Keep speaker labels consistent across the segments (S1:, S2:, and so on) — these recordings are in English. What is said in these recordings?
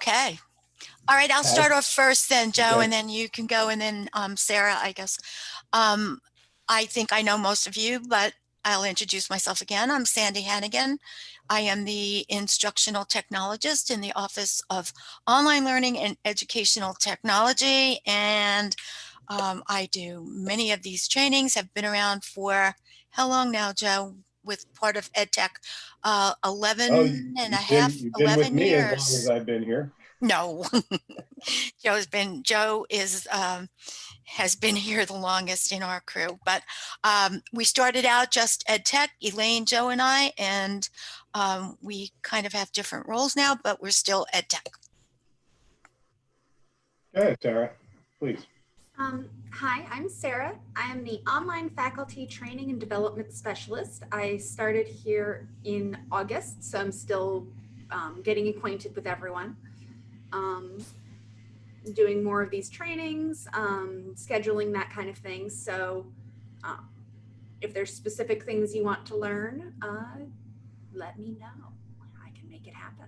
S1: Okay. All right, I'll start off first then, Joe,
S2: Okay.
S1: and then you can go, and then Sarah, I guess. I think I know most of you, but I'll introduce myself again. I'm Sandy Hannigan. I am the instructional technologist in the Office of Online Learning and Educational Technology, and I do many of these trainings. Have been around for how long now, Joe? With part of EdTech, 11
S2: Oh,
S1: and a half,
S2: you've been with
S1: 11
S2: me as long as
S1: years.
S2: I've been here.
S1: No, Joe is has been here the longest in our crew, but we started out just ed tech, Elaine, Joe, and I, and we kind of have different roles now, but we're still ed tech.
S2: Go ahead, Sarah, please.
S3: Hi, I'm Sarah. I am the Online Faculty Training and Development Specialist. I started here in August, so I'm still getting acquainted with everyone. Doing more of these trainings, scheduling, that kind of thing. So if there's specific things you want to learn, let me know. I can make it happen.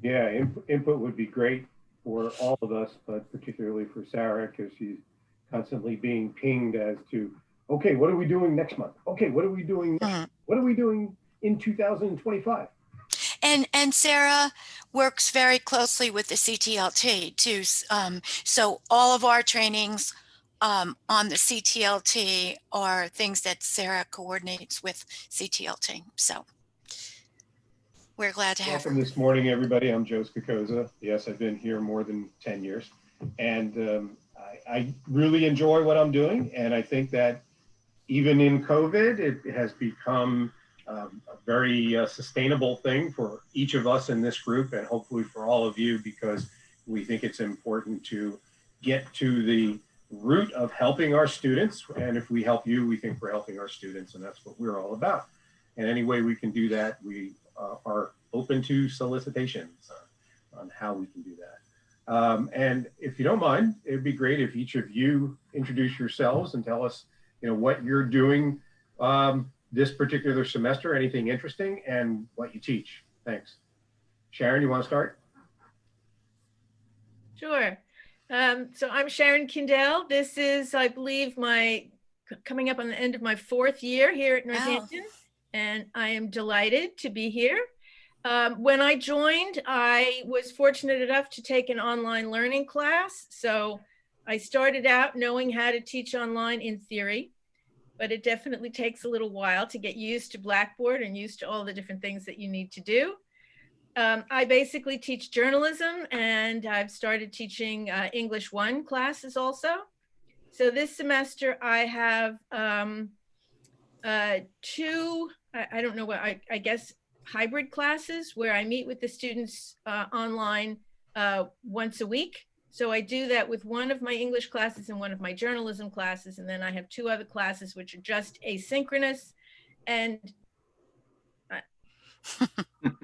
S2: Yeah, input would be great for all of us, but particularly for Sarah, because she's constantly being pinged as to, okay, what are we doing next month? Okay, what are we doing next month? What are we doing in 2025?
S1: And Sarah works very closely with the CTLT too. So all of our trainings on the CTLT are things that Sarah coordinates with CTLT. So we're glad to have her.
S2: Welcome this morning, everybody. I'm Joe Skakoza. Yes, I've been here more than 10 years. And I really enjoy what I'm doing. And I think that even in COVID, it has become a very sustainable thing for each of us in this group, and hopefully for all of you, because we think it's important to get to the root of helping our students. And if we help you, we think we're helping our students, and that's what we're all about. And any way we can do that, we are open to solicitations on how we can do that. And if you don't mind, it'd be great if each of you introduce yourselves and tell us, what you're doing this particular semester, anything interesting, and what you teach. Thanks. Sharon, you want to start?
S4: Sure. So I'm Sharon Kindell. This is, I believe, coming up on the end of my 4th year here at Northampton, and I am delighted to be here. When I joined, I was fortunate enough to take an online learning class. So I started out knowing how to teach online in theory, but it definitely takes a little while to get used to Blackboard and used to all the different things that you need to do. I basically teach journalism, and I've started teaching English 1 classes also. So this semester I have 2, I don't know what, I guess hybrid classes where I meet with the students online once a week. So I do that with one of my English classes and one of my journalism classes. And then I have 2 other classes, which are just asynchronous. And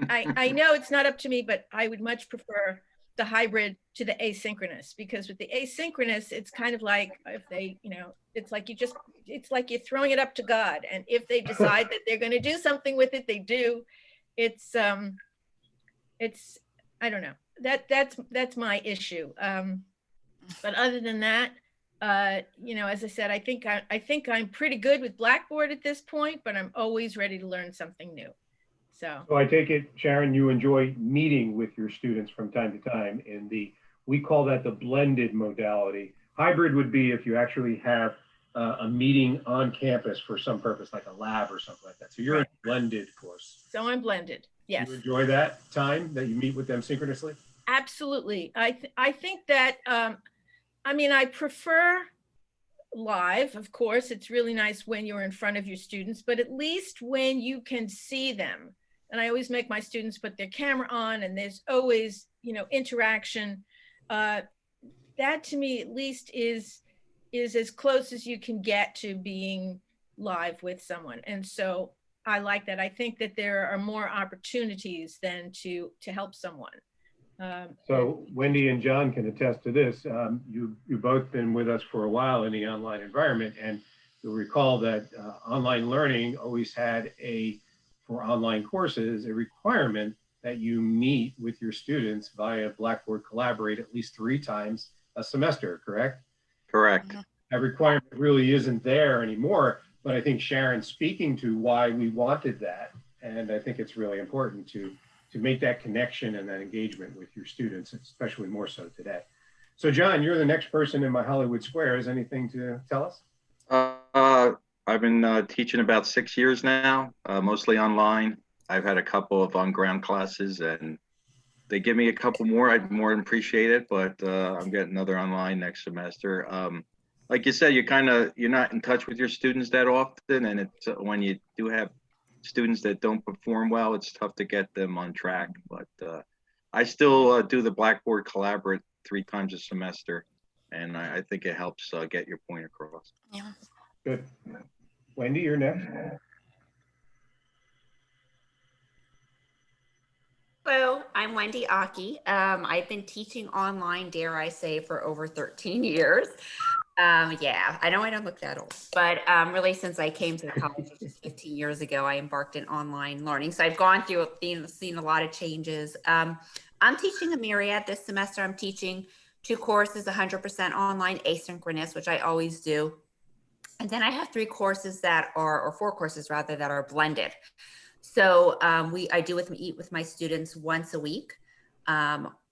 S4: I know it's not up to me, but I would much prefer the hybrid to the asynchronous, because with the asynchronous, it's kind of like if they, it's like you're throwing it up to God. And if they decide that they're going to do something with it, they do. It's I don't know. That's my issue. But other than that, as I said, I think I'm pretty good with Blackboard at this point, but I'm always ready to learn something new. So
S2: I take it, Sharon, you enjoy meeting with your students from time to time we call that the blended modality. Hybrid would be if you actually have a meeting on campus for some purpose, like a lab or something like that. So you're in a blended course.
S4: So I'm blended. Yes.
S2: You enjoy that time that you meet with them synchronously?
S4: Absolutely. I think that, I prefer live, of course. It's really nice when you're in front of your students, but at least when you can see them. And I always make my students put their camera on, and there's always, interaction. That to me at least is as close as you can get to being live with someone. And so I like that. I think that there are more opportunities than to help someone.
S2: So Wendy and John can attest to this. You've both been with us for a while in the online environment, and you'll recall that online learning always had for online courses, a requirement that you meet with your students via Blackboard Collaborate at least 3 times a semester, correct?
S5: Correct.
S2: That requirement really isn't there anymore, but I think Sharon's speaking to why we wanted that. And I think it's really important to make that connection and that engagement with your students, especially more so today. So John, you're the next person in my Hollywood Squares. Anything to tell us?
S5: I've been teaching about 6 years now, mostly online. I've had a couple of on-ground classes, and they give me a couple more. I'd more than appreciate it, but I'm getting another online next semester. Like you said, you're not in touch with your students that often, and it's when you do have students that don't perform well, it's tough to get them on track. But I still do the Blackboard Collaborate 3 times a semester, and I think it helps get your point across.
S1: Yeah.
S2: Good. Wendy, you're next.
S6: Hello, I'm Wendy Aki. I've been teaching online, dare I say, for over 13 years. Yeah, I know I don't look that old, but really since I came to the college, which is 15 years ago, I embarked in online learning. So I've gone through, seen a lot of changes. I'm teaching a myriad this semester. I'm teaching 2 courses, 100% online asynchronous, which I always do. And then I have 3 courses that are, or 4 courses rather, that are blended. So I do meet with my students once a week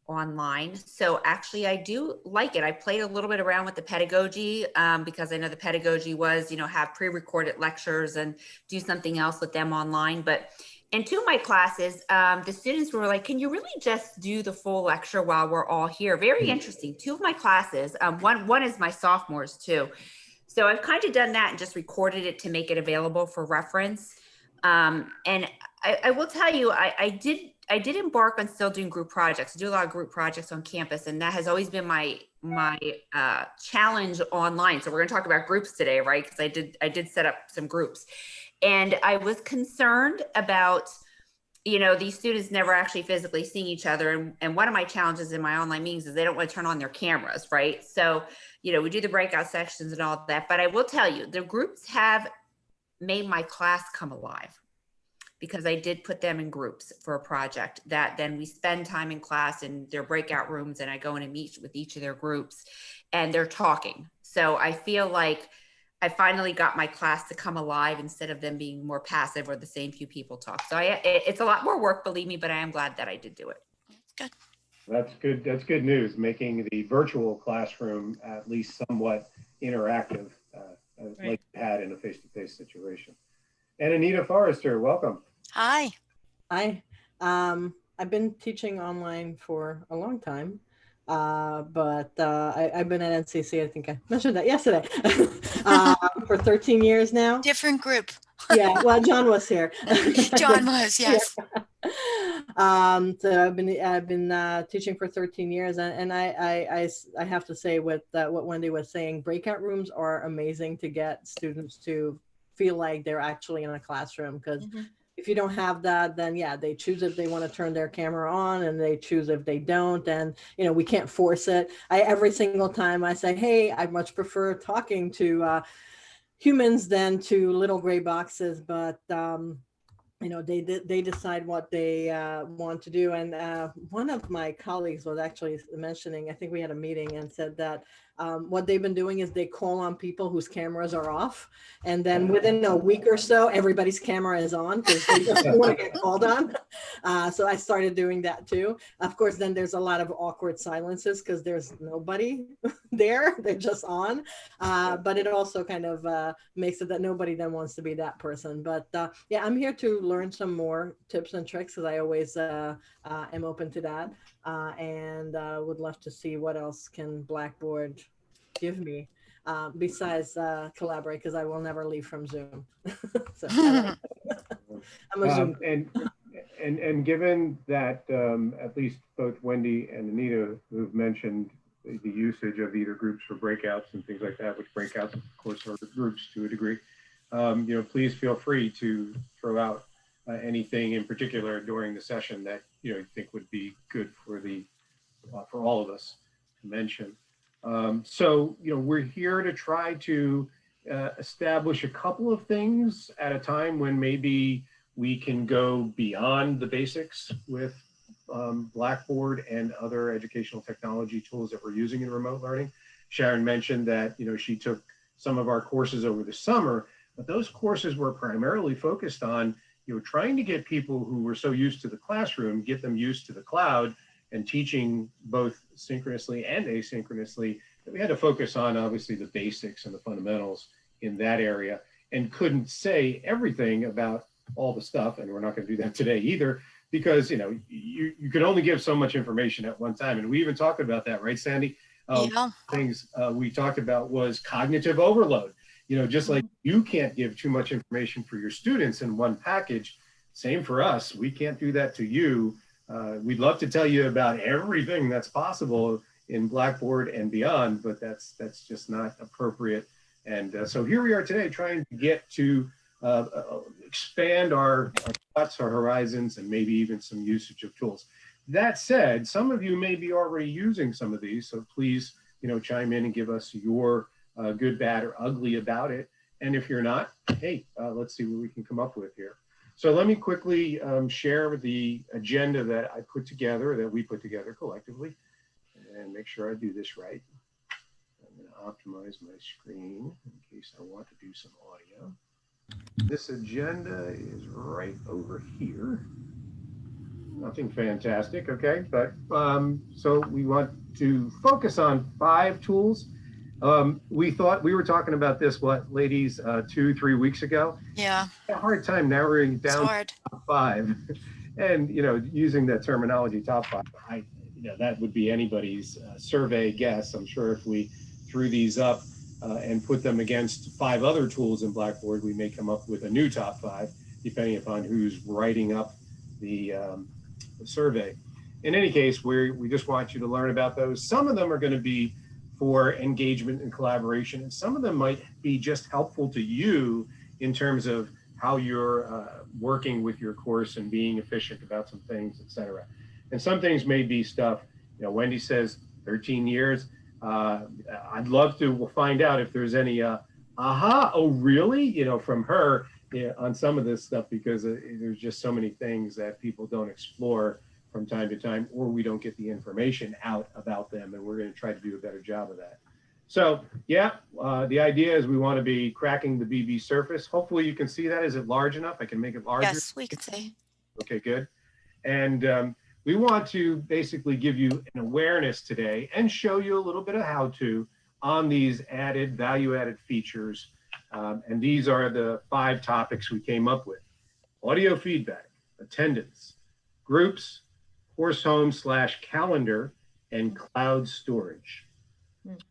S6: online. So actually I do like it. I played a little bit around with the pedagogy because I know the pedagogy was, have pre-recorded lectures and do something else with them online. But in 2 of my classes, the students were like, can you really just do the full lecture while we're all here? Very interesting. 2 of my classes, one is my sophomores too. So I've kind of done that and just recorded it to make it available for reference. And I will tell you, I did embark on still doing group projects. I do a lot of group projects on campus, and that has always been my challenge online. So we're going to talk about groups today, right? Because I did set up some groups, and I was concerned about, these students never actually physically seeing each other. And one of my challenges in my online meetings is they don't want to turn on their cameras, right? So, we do the breakout sections and all that. But I will tell you, the groups have made my class come alive, because I did put them in groups for a project that then we spend time in class in their breakout rooms, and I go in and meet with each of their groups and they're talking. So I feel like I finally got my class to come alive instead of them being more passive or the same few people talk. So it's a lot more work, believe me, but I am glad that I did do it.
S1: Good.
S2: That's good. That's good news, making the virtual classroom at least somewhat interactive, like you had in a face-to-face situation. And Anita Forrester, welcome.
S1: Hi.
S7: Hi. I've been teaching online for a long time, but I've been at NCC, I think I mentioned that yesterday, for 13 years now.
S1: Different group.
S7: Yeah, well, John was here.
S1: John was, yes.
S7: So I've been teaching for 13 years, and I have to say, with what Wendy was saying, breakout rooms are amazing to get students to feel like they're actually in a classroom, because if you don't have that, then yeah, they choose if they want to turn their camera on, and they choose if they don't, and we can't force it. Every single time I say, hey, I much prefer talking to humans than to little gray boxes, but they decide what they want to do. And one of my colleagues was actually mentioning, I think we had a meeting, and said that what they've been doing is they call on people whose cameras are off, and then within a week or so, everybody's camera is on because they just want to get called on. So I started doing that too. Of course, then there's a lot of awkward silences because there's nobody there; they're just on. But it also kind of makes it that nobody then wants to be that person. But yeah, I'm here to learn some more tips and tricks, because I always am open to that, and would love to see what else can Blackboard give me besides Collaborate, because I will never leave from Zoom. So I'm a Zoom.
S2: And given that at least both Wendy and Anita, who've mentioned the usage of either groups for breakouts and things like that, which breakouts of course are groups to a degree, please feel free to throw out anything in particular during the session that you think would be good for all of us to mention. So we're here to try to establish a couple of things at a time when maybe we can go beyond the basics with Blackboard and other educational technology tools that we're using in remote learning. Sharon mentioned that, she took some of our courses over the summer, but those courses were primarily focused on, trying to get people who were so used to the classroom, get them used to the cloud and teaching both synchronously and asynchronously. That we had to focus on, obviously, the basics and the fundamentals in that area, and couldn't say everything about all the stuff. And we're not going to do that today either, because, you could only give so much information at one time. And we even talked about that, right, Sandy?
S1: Yeah.
S2: Things we talked about was cognitive overload. Just like you can't give too much information for your students in one package, same for us. We can't do that to you. We'd love to tell you about everything that's possible in Blackboard and beyond, but that's just not appropriate. And so here we are today trying to get to expand our thoughts, our horizons, and maybe even some usage of tools. That said, some of you may be already using some of these, so please, chime in and give us your good, bad, or ugly about it. And if you're not, hey, let's see what we can come up with here. So let me quickly share the agenda that I put together, that we put together collectively, and make sure I do this right. I'm going to optimize my screen in case I want to do some audio. This agenda is right over here. Nothing fantastic, okay? But so we want to focus on 5 tools. We thought we were talking about this, what, ladies, 2-3 weeks ago?
S1: Yeah.
S2: A hard time narrowing down to top 5. And, using that terminology, top 5, that would be anybody's survey guess. I'm sure if we threw these up and put them against 5 other tools in Blackboard, we may come up with a new top 5, depending upon who's writing up the survey. In any case, we just want you to learn about those. Some of them are going to be for engagement and collaboration, and some of them might be just helpful to you in terms of how you're working with your course and being efficient about some things, etc. And some things may be stuff, Wendy says 13 years. I'd love to find out if there's any aha, oh really, from her on some of this stuff, because there's just so many things that people don't explore from time to time, or we don't get the information out about them, and we're going to try to do a better job of that. So yeah, the idea is we want to be cracking the BB surface. Hopefully you can see that. Is it large enough? I can make it larger.
S1: Yes, we can see.
S2: Okay, good. And we want to basically give you an awareness today and show you a little bit of how-to on these added, value-added features. And these are the 5 topics we came up with: audio feedback, attendance, groups, course home / calendar, and cloud storage.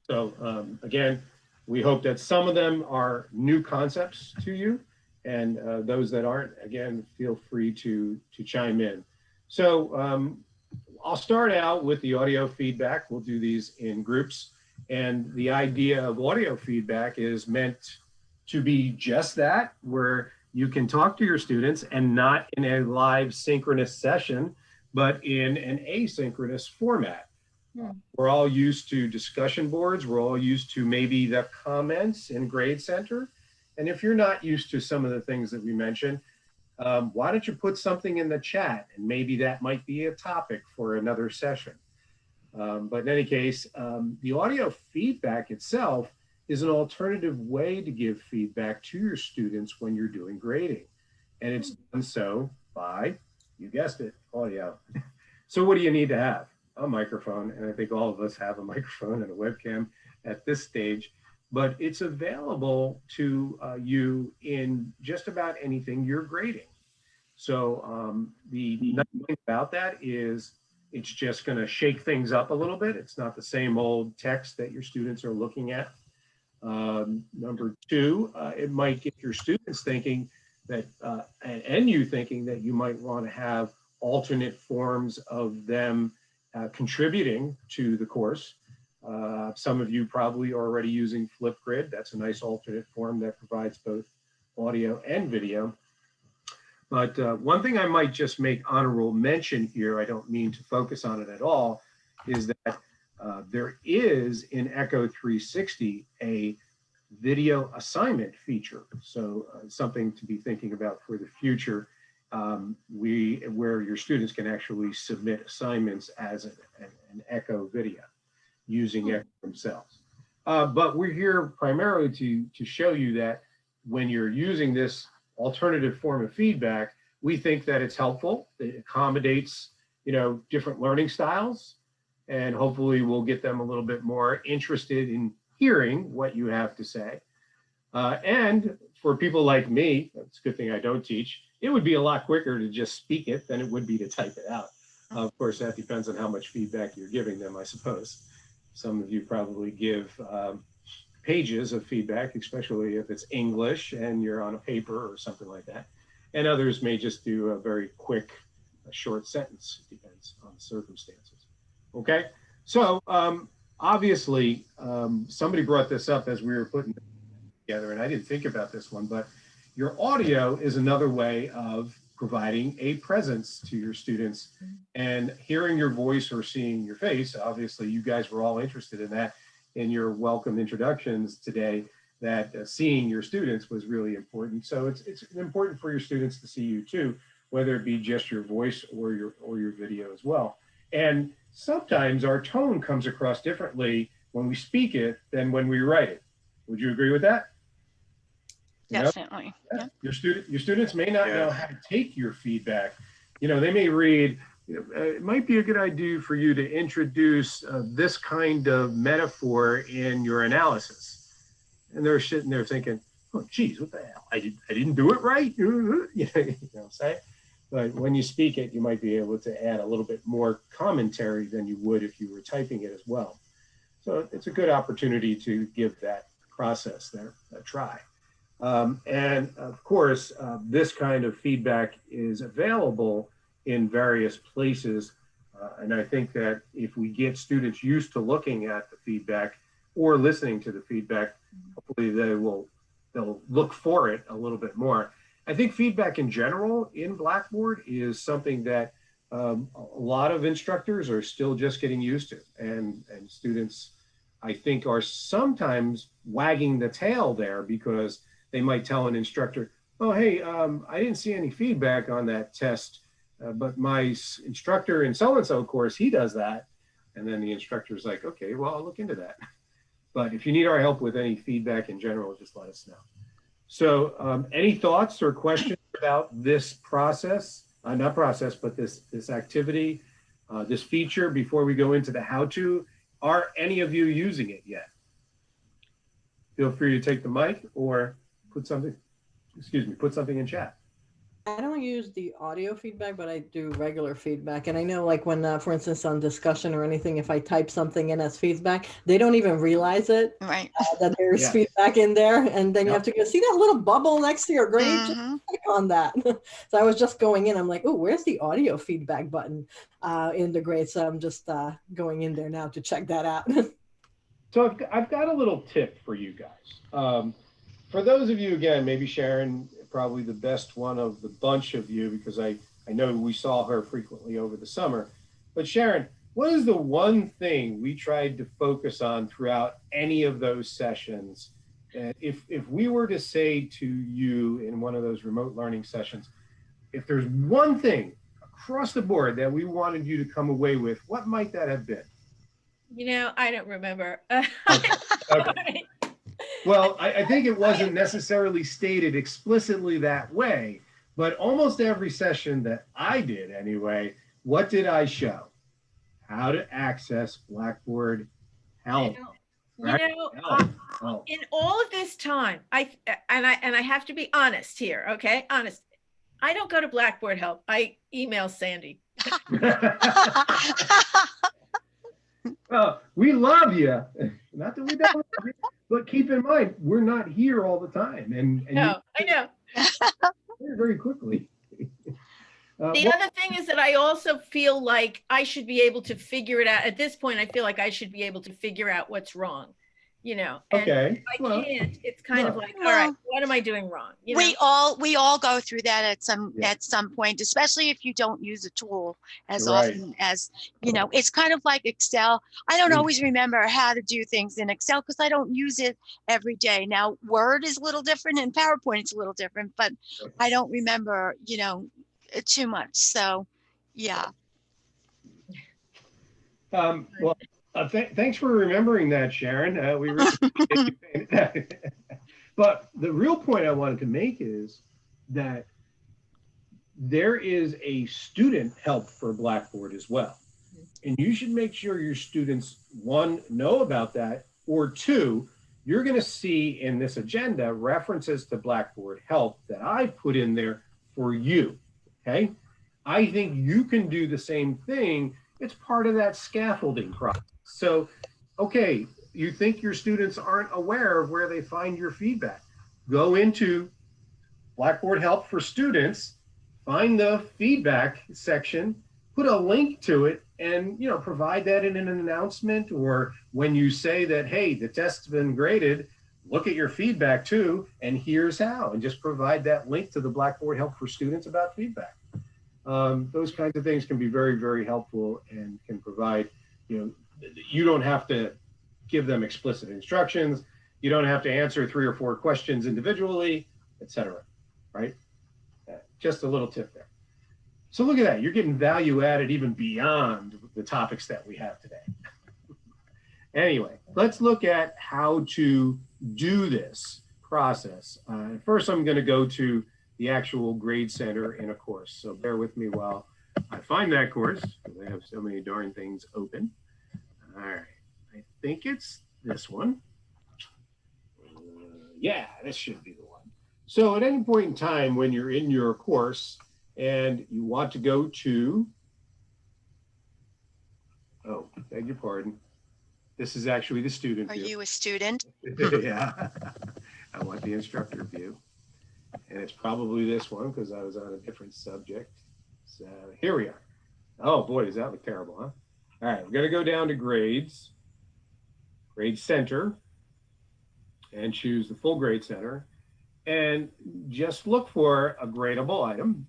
S2: So again, we hope that some of them are new concepts to you, and those that aren't, again, feel free to chime in. So I'll start out with the audio feedback. We'll do these in groups. And the idea of audio feedback is meant to be just that, where you can talk to your students, and not in a live synchronous session, but in an asynchronous format. We're all used to discussion boards. We're all used to maybe the comments in Grade Center. And if you're not used to some of the things that we mentioned, why don't you put something in the chat, and maybe that might be a topic for another session. But in any case, the audio feedback itself is an alternative way to give feedback to your students when you're doing grading. And it's done so by, you guessed it, audio. So what do you need to have? A microphone, and I think all of us have a microphone and a webcam at this stage, but it's available to you in just about anything you're grading. So the nice thing about that is it's just going to shake things up a little bit. It's not the same old text that your students are looking at. Number 2, it might get your students thinking that, and you thinking that you might want to have alternate forms of them contributing to the course. Some of you probably are already using Flipgrid. That's a nice alternate form that provides both audio and video. But one thing I might just make honorable mention here, I don't mean to focus on it at all, is that there is in Echo 360 a video assignment feature. So something to be thinking about for the future. where your students can actually submit assignments as an echo video using echo themselves. But we're here primarily to show you that when you're using this alternative form of feedback, we think that it's helpful. It accommodates, different learning styles, and hopefully we'll get them a little bit more interested in hearing what you have to say. And for people like me, it's a good thing I don't teach, it would be a lot quicker to just speak it than it would be to type it out. Of course, that depends on how much feedback you're giving them, I suppose. Some of you probably give pages of feedback, especially if it's English and you're on a paper or something like that. And others may just do a very quick, short sentence. It depends on the circumstances. Okay, so obviously somebody brought this up as we were putting it together, and I didn't think about this one, but your audio is another way of providing a presence to your students, and hearing your voice or seeing your face. Obviously, you guys were all interested in that in your welcome introductions today, that seeing your students was really important. So it's important for your students to see you too, whether it be just your voice or your video as well. And sometimes our tone comes across differently when we speak it than when we write it. Would you agree with that?
S1: Definitely.
S2: Yeah. Your students may not know how to take your feedback. They may read, it might be a good idea for you to introduce this kind of metaphor in your analysis. And they're sitting there thinking, oh, geez, what the hell? I didn't do it right. Say. But when you speak it, you might be able to add a little bit more commentary than you would if you were typing it as well. So it's a good opportunity to give that process there a try. And of course, this kind of feedback is available in various places. And I think that if we get students used to looking at the feedback or listening to the feedback, hopefully they'll look for it a little bit more. I think feedback in general in Blackboard is something that a lot of instructors are still just getting used to. And students, I think, are sometimes wagging the tail there, because they might tell an instructor, oh, hey, I didn't see any feedback on that test, but my instructor in so-and-so course, he does that. And then the instructor's like, okay, well, I'll look into that. But if you need our help with any feedback in general, just let us know. So any thoughts or questions about this process, not process, but this activity, this feature before we go into the how-to? Are any of you using it yet? Feel free to take the mic or put something in chat.
S7: I don't use the audio feedback, but I do regular feedback. And I know, like, when, for instance, on discussion or anything, if I type something in as feedback, they don't even realize it,
S1: Right.
S7: that there's feedback in there. And then you have to go, see that little bubble next to your grade? Just click on that. So I was just going in. I'm like, oh, where's the audio feedback button in the grade? So I'm just going in there now to check that out.
S2: So I've got a little tip for you guys. For those of you, again, maybe Sharon, probably the best one of the bunch of you, because I know we saw her frequently over the summer. But Sharon, what is the one thing we tried to focus on throughout any of those sessions? If we were to say to you in one of those remote learning sessions, if there's one thing across the board that we wanted you to come away with, what might that have been?
S4: I don't remember.
S2: Okay. Well, I think it wasn't necessarily stated explicitly that way, but almost every session that I did anyway, what did I show? How to access Blackboard Help. Right?
S4: In all of this time, I have to be honest here, okay? Honest. I don't go to Blackboard Help. I email Sandy.
S2: Well, we love you. Not that we don't love you, but keep in mind, we're not here all the time. And
S4: no, I know.
S2: Very, very quickly.
S4: The other thing is that I also feel like I should be able to figure it out. At this point, I feel like I should be able to figure out what's wrong. And
S2: okay.
S4: if I can't, it's kind of like, all right, what am I doing wrong?
S1: We all go through that at some point, especially if you don't use a tool as often as, it's kind of like Excel. I don't always remember how to do things in Excel because I don't use it every day. Now, Word is a little different and PowerPoint is a little different, but I don't remember, too much. So, yeah.
S2: Well, thanks for remembering that, Sharon. We really appreciate you. But the real point I wanted to make is that there is a student help for Blackboard as well. And you should make sure your students, one, know about that, or two, you're going to see in this agenda references to Blackboard help that I put in there for you. Okay. I think you can do the same thing. It's part of that scaffolding process. So, okay, you think your students aren't aware of where they find your feedback. Go into Blackboard Help for Students, find the feedback section, put a link to it, and provide that in an announcement, or when you say that, hey, the test's been graded, look at your feedback too, and here's how, and just provide that link to the Blackboard Help for Students about feedback. Those kinds of things can be very, very helpful and can provide, you don't have to give them explicit instructions. You don't have to answer 3 or 4 questions individually, etc. Right? Just a little tip there. So look at that. You're getting value added even beyond the topics that we have today. Anyway, let's look at how to do this process. First, I'm going to go to the actual grade center in a course. So bear with me while I find that course, because I have so many darn things open. All right, I think it's this one. Yeah, this should be the one. So at any point in time when you're in your course and you want to go to, oh, beg your pardon. This is actually the student view.
S1: Are you a student?
S2: Yeah, I want the instructor view. And it's probably this one because I was on a different subject. So here we are. Oh boy, does that look terrible, huh? All right, we're gonna go down to grades, grade center, and choose the full grade center. And just look for a gradable item.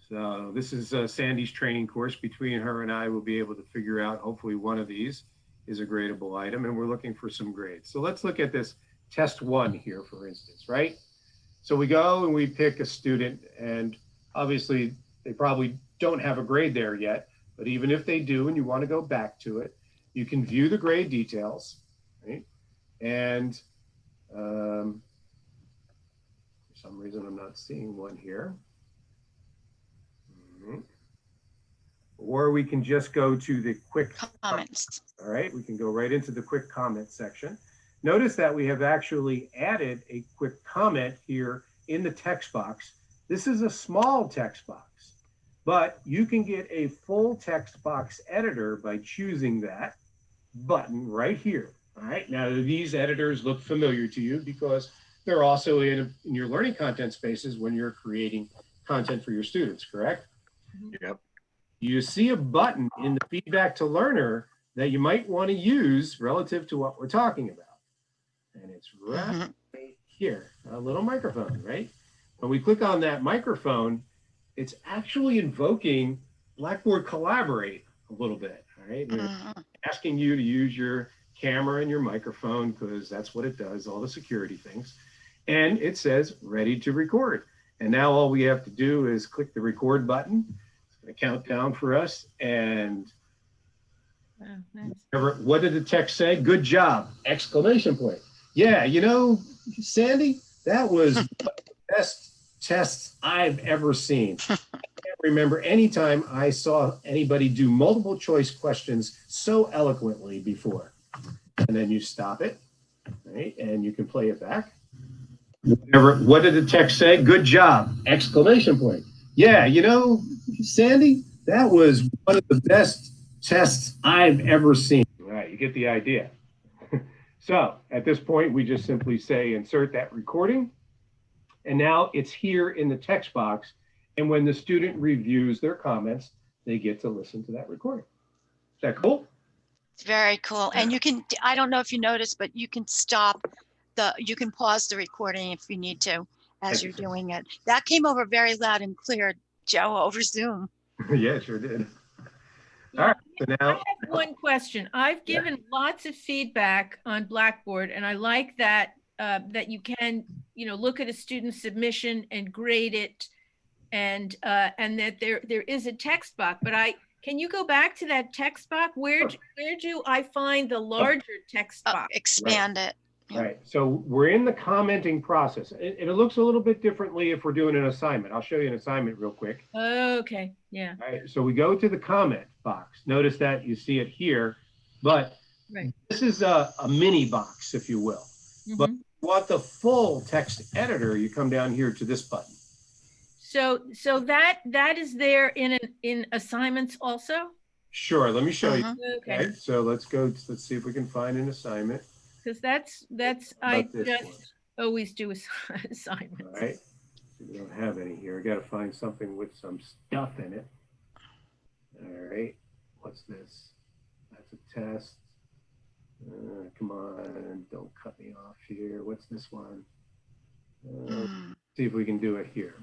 S2: So this is Sandy's training course. Between her and I, we'll be able to figure out, hopefully one of these is a gradable item, and we're looking for some grades. So let's look at this test 1 here, for instance, right? So we go and we pick a student, and obviously they probably don't have a grade there yet, but even if they do and you want to go back to it, you can view the grade details, right? And for some reason I'm not seeing one here. Or we can just go to the quick
S1: Comments.
S2: All right, we can go right into the quick comment section. Notice that we have actually added a quick comment here in the text box. This is a small text box, but you can get a full text box editor by choosing that button right here. All right, now these editors look familiar to you because they're also in your learning content spaces when you're creating content for your students, correct?
S5: Yep.
S2: You see a button in the feedback to learner that you might want to use relative to what we're talking about. And it's right here, a little microphone, right? When we click on that microphone, it's actually invoking Blackboard Collaborate a little bit, all right? Asking you to use your camera and your microphone because that's what it does, all the security things. And it says ready to record. And now all we have to do is click the record button. It's going to count down for us. And
S4: Wow, nice.
S2: what did the text say? Good job! Exclamation point. Yeah, Sandy, that was one of the best tests I've ever seen. I can't remember any time I saw anybody do multiple choice questions so eloquently before. And then you stop it, right? And you can play it back. What did the text say? Good job! Exclamation point. Yeah, Sandy, that was one of the best tests I've ever seen. All right, you get the idea. So at this point, we just simply say insert that recording. And now it's here in the text box. And when the student reviews their comments, they get to listen to that recording. Is that cool?
S1: It's very cool. And you can, I don't know if you noticed, but you can you can pause the recording if you need to as you're doing it. That came over very loud and clear, Joe, over Zoom.
S2: Yeah, it sure did.
S4: Yeah,
S2: All right, so
S4: I
S2: now,
S4: have one question. I've given lots of feedback on Blackboard, and I like that that you can, look at a student's submission and grade it and that there is a text box, but can you go back to that text box? Where do I find the larger text box?
S1: Expand it. Yep.
S2: Right. So we're in the commenting process. It looks a little bit differently if we're doing an assignment. I'll show you an assignment real quick.
S4: Okay. Yeah.
S2: All right. So we go to the comment box. Notice that you see it here, but this is a mini box, if you will. But if you want the full text editor, you come down here to this button.
S4: So that is there in assignments also?
S2: Sure. Let me show you.
S4: Okay.
S2: So let's see if we can find an assignment.
S4: Because that's I just always do assignments.
S2: All right. We don't have any here. I got to find something with some stuff in it. All right. What's this? That's a test. Come on, don't cut me off here. What's this one? See if we can do it here.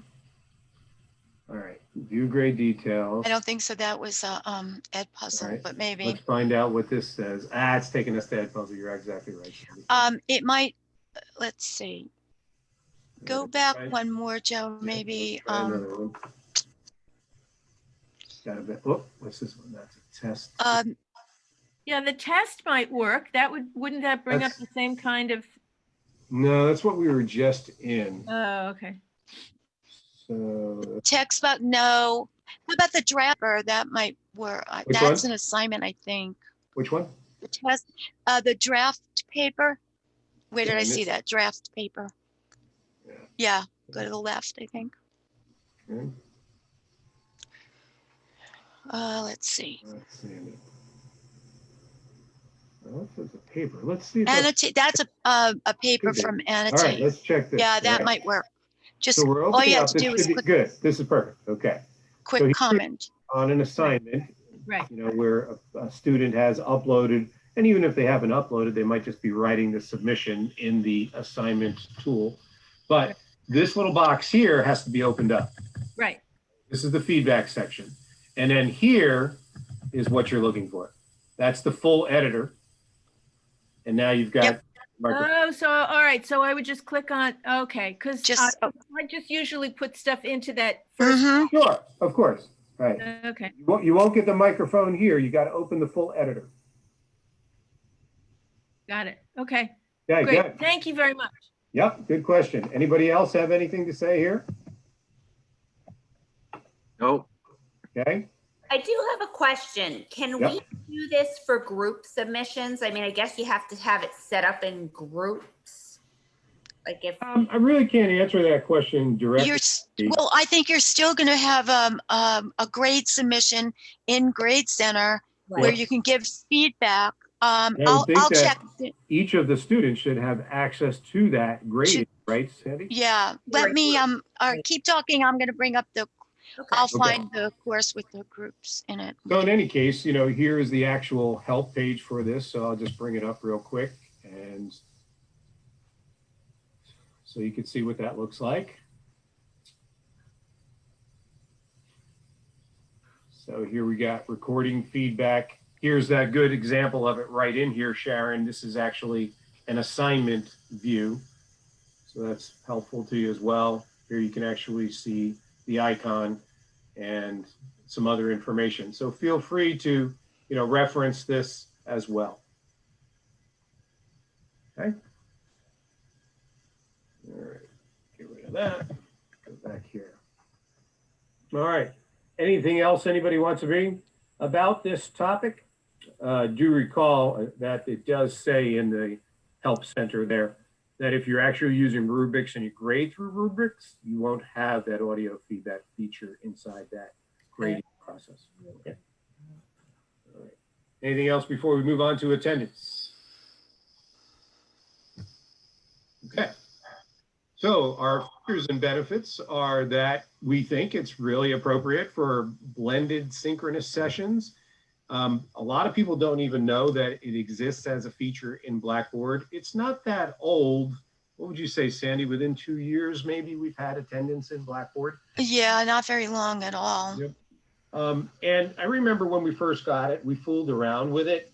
S2: All right, view grade details.
S1: I don't think so. That was Ed Puzzle,
S2: Right.
S1: but maybe.
S2: Let's find out what this says. It's taking us to Ed Puzzle. You're exactly right.
S1: It might, let's see. Go back one more, Joe, maybe.
S2: Another one. Got a bit. Oh, what's this one? That's a test.
S4: Yeah, the test might work. Wouldn't that bring up the same kind of?
S2: No, that's what we were just in.
S4: Oh, okay.
S2: So
S1: text box, no. How about the draft? That might work. That's an assignment, I think.
S2: Which one?
S1: The test, the draft paper. Where did I see that? Draft paper. Yeah, go to the left, I think.
S2: Okay.
S1: Let's see.
S2: What's a paper? Let's see.
S1: Annotate. That's a paper from Annotate.
S2: All right, let's check this.
S1: Yeah, that might work. Just
S2: so
S1: all you have to do is click.
S2: Good. This is perfect. Okay.
S1: Quick comment.
S2: On an assignment,
S4: right?
S2: You know, where a student has uploaded, and even if they haven't uploaded, they might just be writing the submission in the assignment tool. But this little box here has to be opened up.
S4: Right.
S2: This is the feedback section, and then here is what you're looking for. That's the full editor. And now you've got.
S4: Oh, so all right. So I would just click on because I just usually put stuff into that first.
S2: Sure, of course. Right.
S4: Okay.
S2: You won't get the microphone here. You got to open the full editor.
S4: Got it. Okay.
S2: Yeah.
S4: Great.
S2: Good.
S4: Thank you very much.
S2: Yep. Good question. Anybody else have anything to say here?
S5: No.
S2: Okay.
S6: I do have a question. Can we do this for group submissions? I mean, I guess you have to have it set up in groups. Like if
S2: I really can't answer that question directly.
S1: Well, I think you're still going to have a grade submission in Grade Center where you can give feedback. I'll check.
S2: Each of the students should have access to that grading, right, Sandy?
S1: Yeah. Let me keep talking. I'm going to bring up the. I'll find the course with the groups in it.
S2: So in any case, you know, here is the actual help page for this. So I'll just bring it up real quick. And so you can see what that looks like. So here we got recording feedback. Here's that good example of it right in here, Sharon. This is actually an assignment view. So that's helpful to you as well. Here you can actually see the icon and some other information. So feel free to, you know, reference this as well. Okay. All right, get rid of that. Go back here. All right. Anything else anybody wants to read about this topic? Do recall that it does say in the help center there that if you're actually using rubrics and you grade through rubrics, you won't have that audio feedback feature inside that grading process. Okay. All right. Anything else before we move on to attendance? Okay. So our features and benefits are that we think it's really appropriate for blended synchronous sessions. A lot of people don't even know that it exists as a feature in Blackboard. It's not that old. What would you say, Sandy? Within 2 years, maybe we've had attendance in Blackboard?
S1: Yeah, not very long at all.
S2: Yep. And I remember when we first got it, we fooled around with it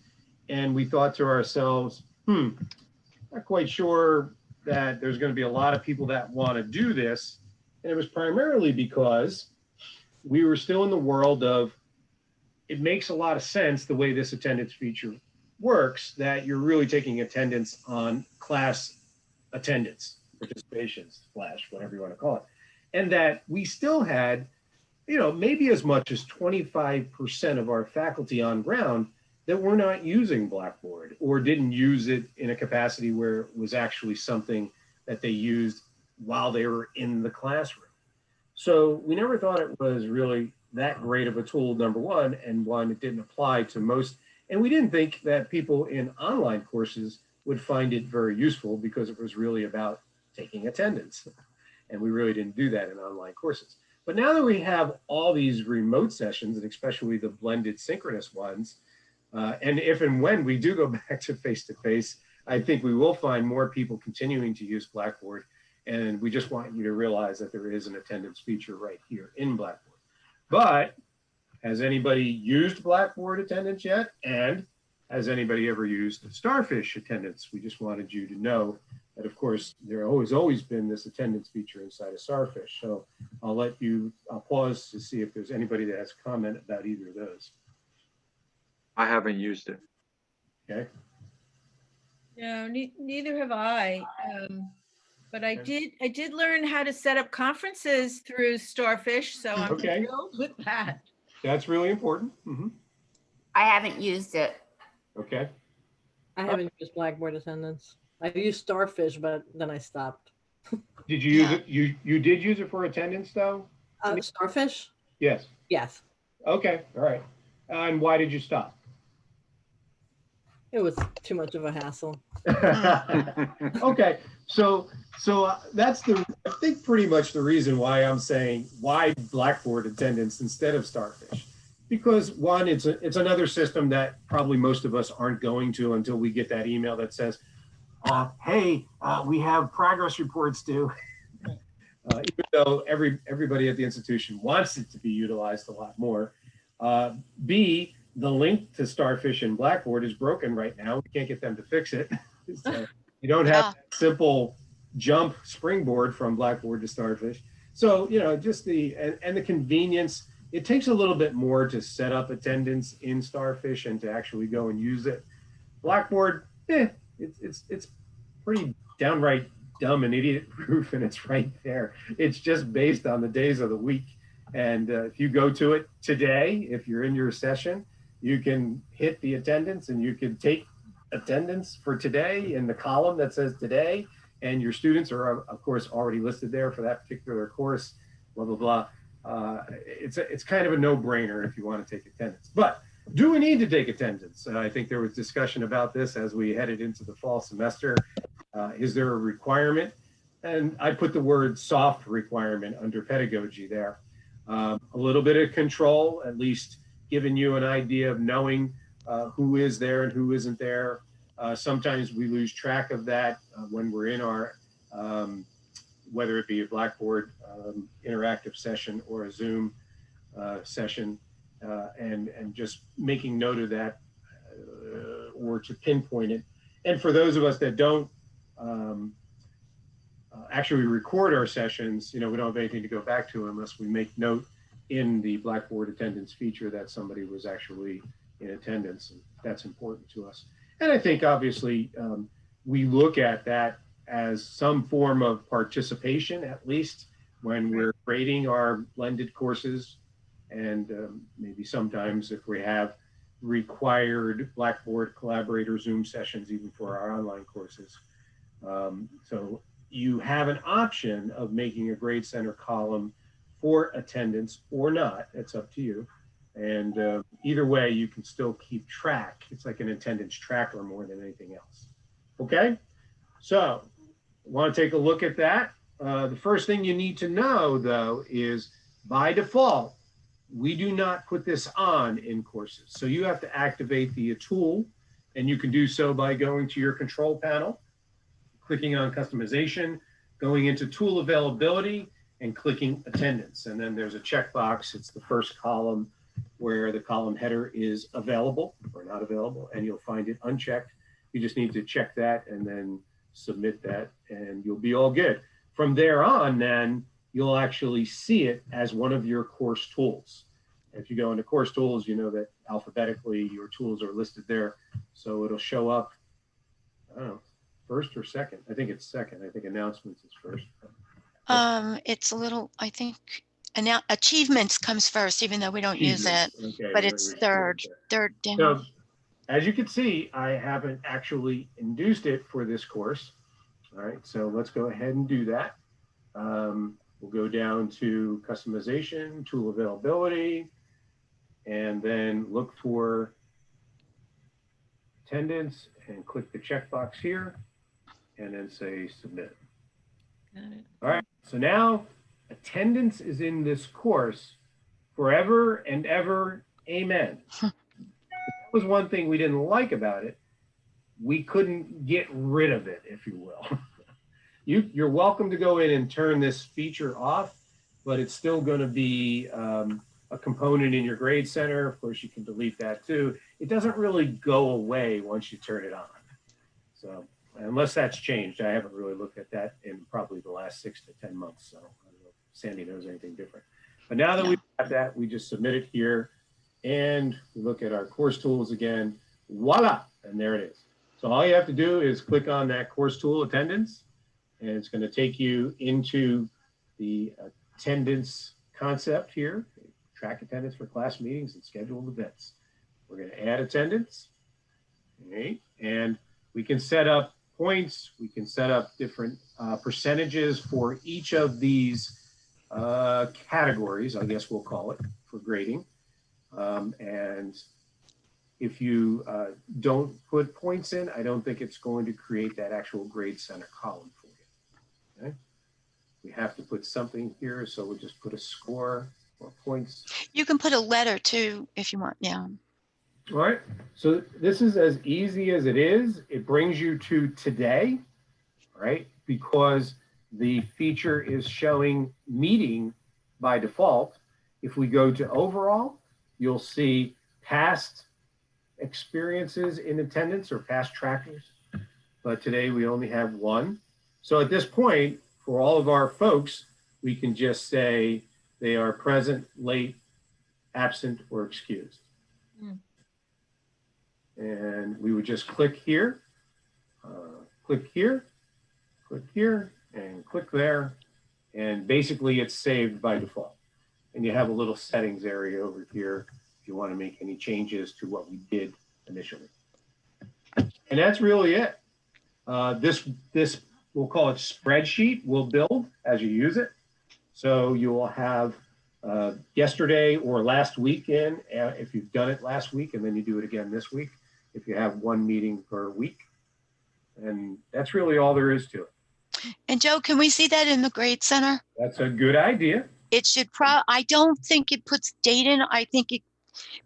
S2: and we thought to ourselves, not quite sure that there's going to be a lot of people that want to do this. And it was primarily because we were still in the world of, it makes a lot of sense the way this attendance feature works, that you're really taking attendance on class attendance, participations, flash, whatever you want to call it. And that we still had, maybe as much as 25% of our faculty on ground that were not using Blackboard or didn't use it in a capacity where it was actually something that they used while they were in the classroom. So we never thought it was really that great of a tool, number one, and one, it didn't apply to most. And we didn't think that people in online courses would find it very useful because it was really about taking attendance. And we really didn't do that in online courses. But now that we have all these remote sessions, and especially the blended synchronous ones, and if and when we do go back to face-to-face, I think we will find more people continuing to use Blackboard. And we just want you to realize that there is an attendance feature right here in Blackboard. But has anybody used Blackboard attendance yet? And has anybody ever used Starfish attendance? We just wanted you to know that, of course, there has always been this attendance feature inside of Starfish. So I'll pause to see if there's anybody that has a comment about either of those.
S5: I haven't used it.
S2: Okay.
S4: No, neither have I. But I did learn how to set up conferences through Starfish, so I'm
S2: Okay.
S4: thrilled with that.
S2: That's really important. Mm-hmm.
S6: I haven't used it.
S2: Okay.
S7: I haven't used Blackboard attendance. I used Starfish, but then I stopped.
S2: Did you use it? You did use it for attendance though?
S7: Starfish?
S2: Yes.
S7: Yes.
S2: Okay. All right. And why did you stop?
S7: It was too much of a hassle.
S2: Okay. So that's I think pretty much the reason why I'm saying why Blackboard attendance instead of Starfish. Because one, it's another system that probably most of us aren't going to until we get that email that says, hey, we have progress reports due. Even though everybody at the institution wants it to be utilized a lot more. B, the link to Starfish and Blackboard is broken right now. We can't get them to fix it. So you don't have that simple jump springboard from Blackboard to Starfish. So, just the convenience. It takes a little bit more to set up attendance in Starfish and to actually go and use it. Blackboard, it's pretty downright dumb and idiot proof, and it's right there. It's just based on the days of the week. And if you go to it today, if you're in your session, you can hit the attendance and you can take attendance for today in the column that says today. And your students are, of course, already listed there for that particular course, blah, blah, blah. It's kind of a no-brainer if you want to take attendance. But do we need to take attendance? I think there was discussion about this as we headed into the fall semester. Is there a requirement? And I put the word soft requirement under pedagogy there. A little bit of control, at least giving you an idea of knowing who is there and who isn't there. Sometimes we lose track of that when we're in our, whether it be a Blackboard interactive session or a Zoom session, and just making note of that or to pinpoint it. And for those of us that don't actually record our sessions, we don't have anything to go back to unless we make note in the Blackboard attendance feature that somebody was actually in attendance. And that's important to us. And I think obviously we look at that as some form of participation, at least when we're grading our blended courses. And maybe sometimes if we have required Blackboard collaborator Zoom sessions, even for our online courses. So you have an option of making a grade center column for attendance or not. It's up to you. And either way, you can still keep track. It's like an attendance tracker more than anything else. Okay, so want to take a look at that. The first thing you need to know, though, is by default, we do not put this on in courses. So you have to activate the tool, and you can do so by going to your control panel, clicking on customization, going into tool availability, and clicking attendance. And then there's a checkbox. It's the first column where the column header is available or not available, and you'll find it unchecked. You just need to check that and then submit that, and you'll be all good. From there on, then you'll actually see it as one of your course tools. If you go into course tools, you know that alphabetically your tools are listed there. So it'll show up, I don't know, first or second. I think it's second. I think announcements is first.
S1: It's a little, I think, achievements comes first, even though we don't use it,
S2: Achievements. Okay,
S1: but
S2: there
S1: it's
S2: we go.
S1: third down.
S2: So as you can see, I haven't actually induced it for this course. All right, so let's go ahead and do that. We'll go down to customization, tool availability, and then look for attendance and click the checkbox here and then say submit.
S4: Got it.
S2: All right, so now attendance is in this course forever and ever, amen. That was one thing we didn't like about it. We couldn't get rid of it, if you will. You're welcome to go in and turn this feature off, but it's still going to be a component in your grade center. Of course, you can delete that too. It doesn't really go away once you turn it on. So unless that's changed, I haven't really looked at that in probably the last 6 to 10 months. So I don't know if Sandy knows anything different. But now that we've got that, we just submit it here and we look at our course tools again. Voila, and there it is. So all you have to do is click on that course tool attendance, and it's going to take you into the attendance concept here. Track attendance for class meetings and scheduled events. We're going to add attendance. Okay. And we can set up points. We can set up different percentages for each of these categories, I guess we'll call it, for grading. And if you don't put points in, I don't think it's going to create that actual grade center column for you. Okay. We have to put something here, so we'll just put a score or points.
S1: You can put a letter too if you want. Yeah.
S2: All right. So this is as easy as it is. It brings you to today, right? Because the feature is showing meeting by default. If we go to overall, you'll see past experiences in attendance or past trackers. But today we only have one. So at this point, for all of our folks, we can just say they are present, late, absent, or excused. And we would just click here, click here, click here, and click there. And basically it's saved by default. And you have a little settings area over here if you want to make any changes to what we did initially. And that's really it. This we'll call it spreadsheet, will build as you use it. So you will have yesterday or last weekend, if you've done it last week, and then you do it again this week, if you have one meeting per week. And that's really all there is to it.
S1: And Joe, can we see that in the grade center?
S2: That's a good idea.
S1: It should I don't think it puts date in. I think it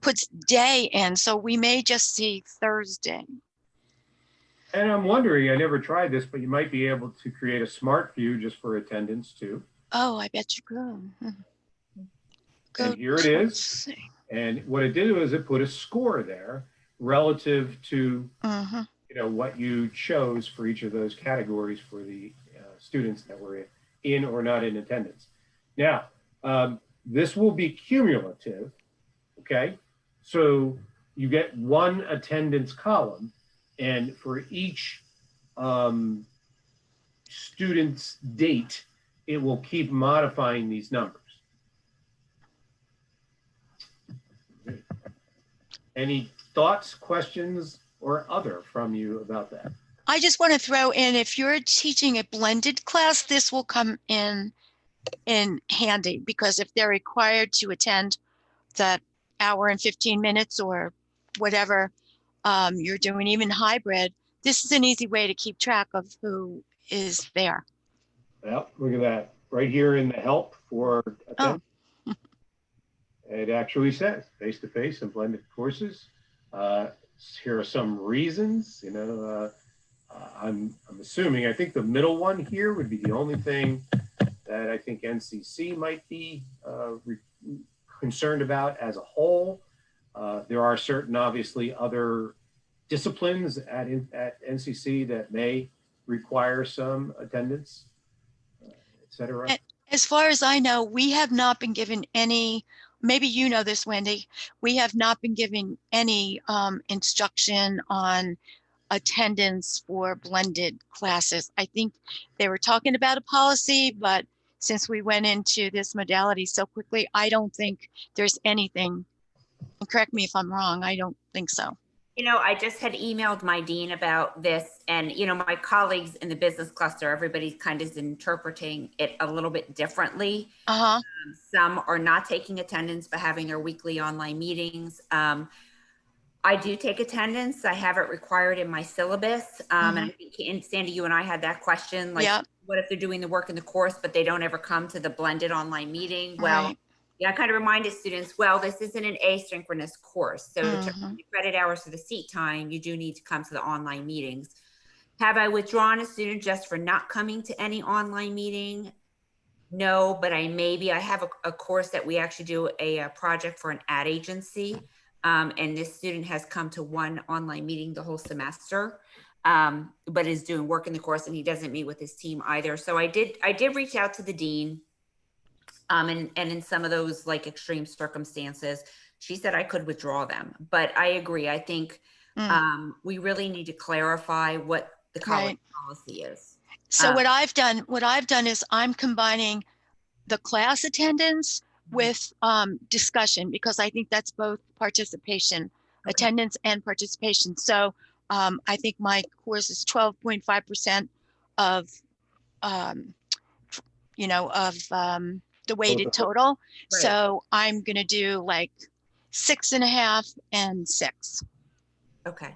S1: puts day in. So we may just see Thursday.
S2: And I'm wondering, I never tried this, but you might be able to create a smart view just for attendance too.
S1: Oh, I bet you could.
S2: And here it is. And what it did was it put a score there relative to you know, what you chose for each of those categories for the students that were in or not in attendance. Now, this will be cumulative, okay? So you get one attendance column, and for each student's date, it will keep modifying these numbers. Any thoughts, questions, or other from you about that?
S1: I just want to throw in, if you're teaching a blended class, this will come in handy, because if they're required to attend that hour and 15 minutes or whatever you're doing, even hybrid, this is an easy way to keep track of who is there.
S2: Well, look at that. Right here in the help for attendance, it actually says face-to-face and blended courses. Here are some reasons, you know, I'm assuming, I think the middle one here would be the only thing that I think NCC might be concerned about as a whole. There are certain, obviously, other disciplines at NCC that may require some attendance, et cetera.
S1: As far as I know, we have not been given any, maybe you know this, Wendy, we have not been given any instruction on attendance for blended classes. I think they were talking about a policy, but since we went into this modality so quickly, I don't think there's anything. And correct me if I'm wrong, I don't think so.
S6: You know, I just had emailed my dean about this, and you know, my colleagues in the business cluster, everybody kind of is interpreting it a little bit differently.
S1: Uh-huh.
S6: Some are not taking attendance but having their weekly online meetings. I do take attendance. I have it required in my syllabus. And I think, and Sandy, you and I had that question, like,
S1: Yep.
S6: what if they're doing the work in the course, but they don't ever come to the blended online meeting? Well,
S1: Right.
S6: yeah, I kind of reminded students, well, this isn't an asynchronous course. So to
S1: Mhm.
S6: the credit hours for the seat time, you do need to come to the online meetings. Have I withdrawn a student just for not coming to any online meeting? No, but maybe I have a course that we actually do a project for an ad agency. And this student has come to one online meeting the whole semester, but is doing work in the course, and he doesn't meet with his team either. So I did reach out to the dean. And in some of those like extreme circumstances, she said I could withdraw them. But I agree. I think we really need to clarify what the college policy is.
S1: So what I've done is I'm combining the class attendance with discussion, because I think that's both participation, attendance and participation. So I think my course is 12.5% of, the weighted total.
S6: Right.
S1: So I'm going to do like 6.5 and 6.
S6: Okay.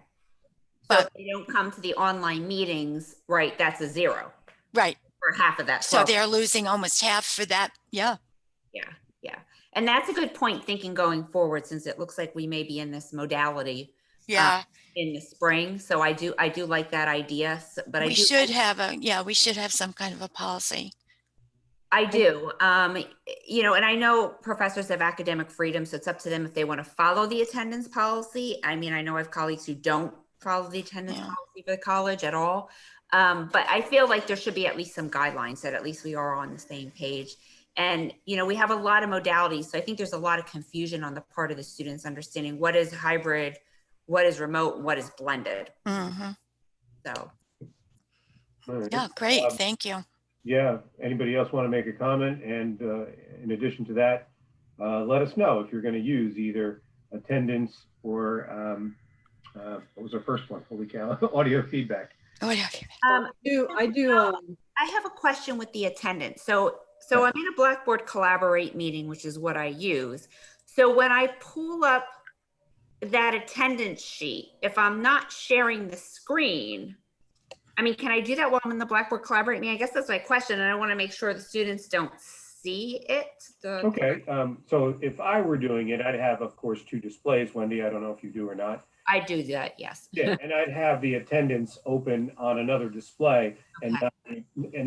S6: So
S1: But
S6: if they don't come to the online meetings, right, that's a 0.
S1: Right.
S6: Or half of that.
S1: So
S6: 12.
S1: they're losing almost half for that. Yeah.
S6: Yeah. Yeah. And that's a good point thinking going forward, since it looks like we may be in this modality
S1: Yeah.
S6: in the spring. So I do like that idea, but
S1: We should have some kind of a policy.
S6: I do. And I know professors have academic freedom, so it's up to them if they want to follow the attendance policy. I mean, I know I have colleagues who don't follow the attendance policy for the college at all. But I feel like there should be at least some guidelines that at least we are on the same page. And, we have a lot of modalities. So I think there's a lot of confusion on the part of the students understanding what is hybrid, what is remote, what is blended. So.
S2: Right.
S1: Yeah, great. Thank you.
S2: Yeah. Anybody else want to make a comment? And in addition to that, let us know if you're going to use either attendance or what was our first one? Holy cow! Audio feedback.
S6: I have a question with the attendance. So I'm in a Blackboard Collaborate meeting, which is what I use. So when I pull up that attendance sheet, if I'm not sharing the screen, I mean, can I do that while I'm in the Blackboard Collaborate meeting? I guess that's my question. And I want to make sure the students don't see it.
S2: Okay. So if I were doing it, I'd have, of course, 2 displays. Wendy, I don't know if you do or not.
S6: I do that, yes.
S2: Yeah, and I'd have the attendance open on another display and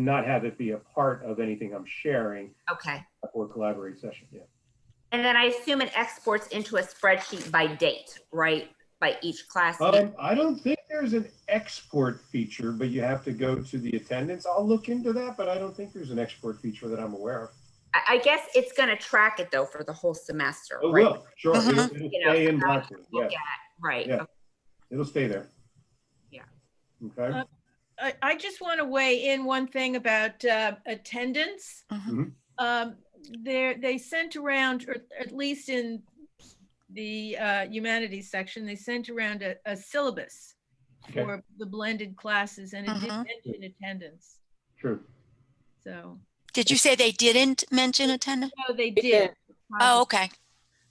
S2: not have it be a part of anything I'm sharing.
S6: Okay.
S2: For collaborate session, yeah.
S6: And then I assume it exports into a spreadsheet by date, right? By each class.
S2: I don't think there's an export feature, but you have to go to the attendance. I'll look into that, but I don't think there's an export feature that I'm aware of.
S6: I guess it's going to track it though for the whole semester.
S2: It will, sure. It'll stay in Blackboard. Yeah.
S6: Right.
S2: Yeah.
S6: Okay.
S2: It'll stay there.
S6: Yeah.
S2: Okay.
S4: I just want to weigh in one thing about attendance. They sent around, or at least in the humanities section, they sent around a syllabus for the blended classes, and it did mention attendance.
S2: True.
S4: So.
S1: Did you say they didn't mention attendance?
S4: No, they did.
S1: Oh, okay.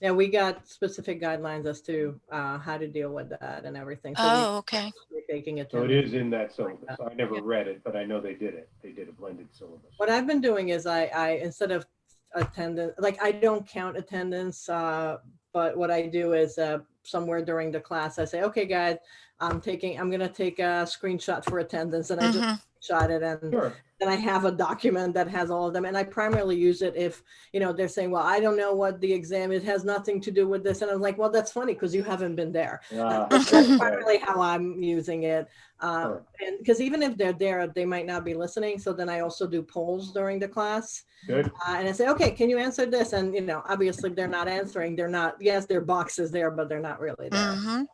S7: Yeah, we got specific guidelines as to how to deal with that and everything. So
S1: okay.
S7: we're taking it.
S2: So it is in that syllabus. I never read it, but I know they did it. They did a blended syllabus.
S7: What I've been doing is I instead of attendance, like I don't count attendance, but what I do is somewhere during the class, I say, okay, guys, I'm going to take a screenshot for attendance, and I just shot it, and
S2: Sure.
S7: then I have a document that has all of them. And I primarily use it if, they're saying, well, I don't know what the exam, it has nothing to do with this. And I'm like, well, that's funny because you haven't been there. That's primarily how I'm using it.
S2: Sure.
S7: And because even if they're there, they might not be listening. So then I also do polls during the class.
S2: Good.
S7: And I say, okay, can you answer this? And, obviously they're not answering. They're not, yes, their box is there, but they're not really there.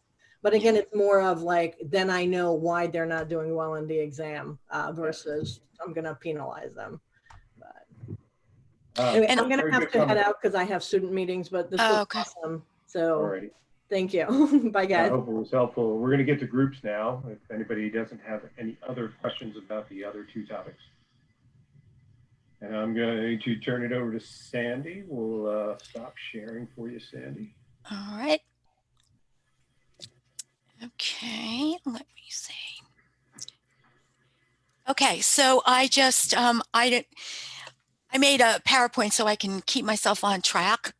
S7: But again, it's more of like, then I know why they're not doing well in the exam versus I'm going to penalize them. But anyway, I'm going to have to head out because I have student meetings, but this was awesome. So
S2: Alrighty.
S7: Thank you. Bye, guys.
S2: I hope it was helpful. We're going to get to groups now. If anybody doesn't have any other questions about the other two topics. And I'm going to turn it over to Sandy. We'll stop sharing for you, Sandy.
S1: All right. Okay, let me see. Okay, so I just, I made a PowerPoint so I can keep myself on track.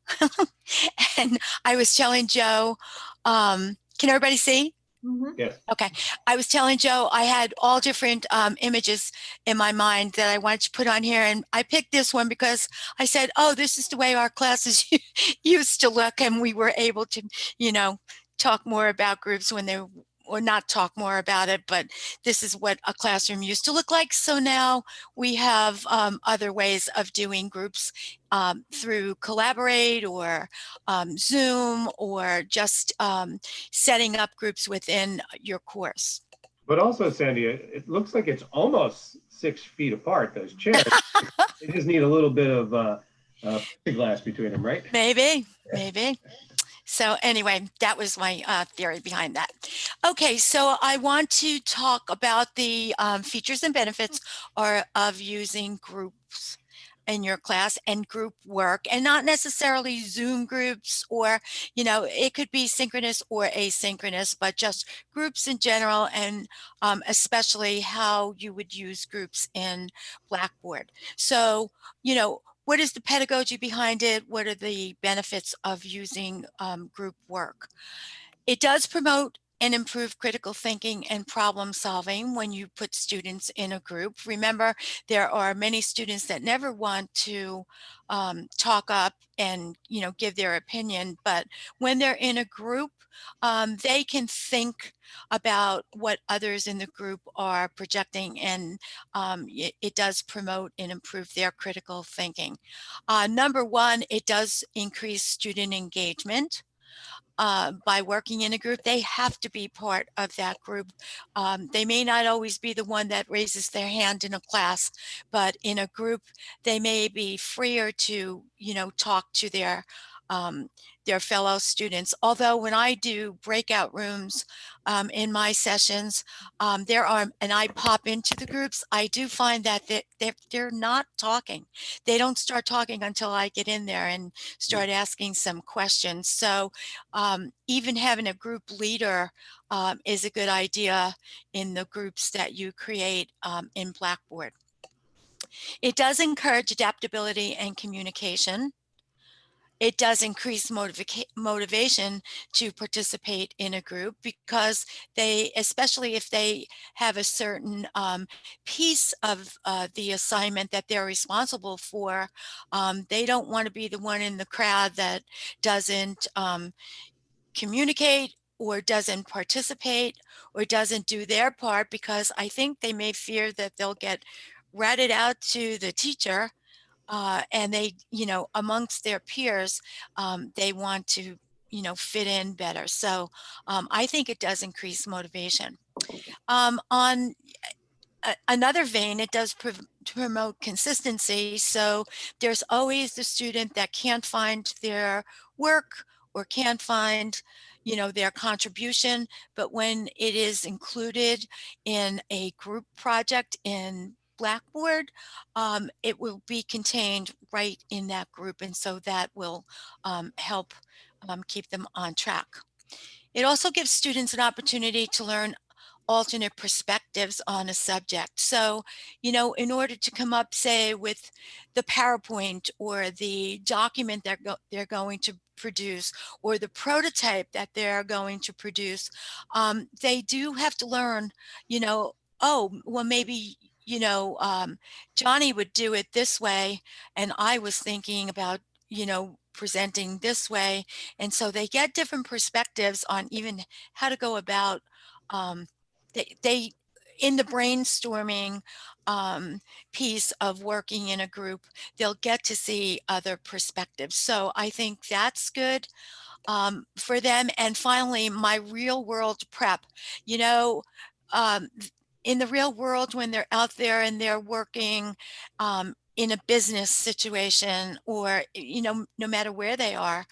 S1: And I was telling Joe, can everybody see?
S2: Yes.
S1: Okay. I was telling Joe I had all different images in my mind that I wanted to put on here. And I picked this one because I said, oh, this is the way our classes used to look. And we were able to, talk more about groups when they or not talk more about it, but this is what a classroom used to look like. So now we have other ways of doing groups through Collaborate or Zoom, or just setting up groups within your course.
S2: But also, Sandy, it looks like it's almost 6 feet apart, those chairs. They just need a little bit of plexiglass between them, right?
S1: Maybe. So anyway, that was my theory behind that. Okay, so I want to talk about the features and benefits of using groups in your class and group work, and not necessarily Zoom groups, or, it could be synchronous or asynchronous, but just groups in general, and especially how you would use groups in Blackboard. So, what is the pedagogy behind it? What are the benefits of using group work? It does promote and improve critical thinking and problem solving when you put students in a group. Remember, there are many students that never want to talk up and give their opinion, but when they're in a group, they can think about what others in the group are projecting, and it does promote and improve their critical thinking. Number one, it does increase student engagement. By working in a group, they have to be part of that group. They may not always be the one that raises their hand in a class, but in a group, they may be freer to, talk to their fellow students. Although when I do breakout rooms in my sessions, and I pop into the groups, I do find that they're not talking. They don't start talking until I get in there and start asking some questions. So even having a group leader is a good idea in the groups that you create in Blackboard. It does encourage adaptability and communication. It does increase motivation to participate in a group, because especially if they have a certain piece of the assignment that they're responsible for, they don't want to be the one in the crowd that doesn't communicate, or doesn't participate, or doesn't do their part, because I think they may fear that they'll get ratted out to the teacher. And they, amongst their peers, they want to, fit in better. So I think it does increase motivation. On another vein, it does promote consistency. So there's always the student that can't find their work, or can't find, their contribution. But when it is included in a group project in Blackboard, it will be contained right in that group. And so that will help keep them on track. It also gives students an opportunity to learn alternate perspectives on a subject. So, in order to come up, say, with the PowerPoint or the document they're going to produce or the prototype that they're going to produce, they do have to learn, oh, well, maybe, Johnny would do it this way, and I was thinking about, presenting this way. And so they get different perspectives on even how to go about um, they in the brainstorming piece of working in a group, they'll get to see other perspectives. So I think that's good for them. And finally, my real world prep. You know, in the real world, when they're out there and they're working in a business situation, or no matter where they are,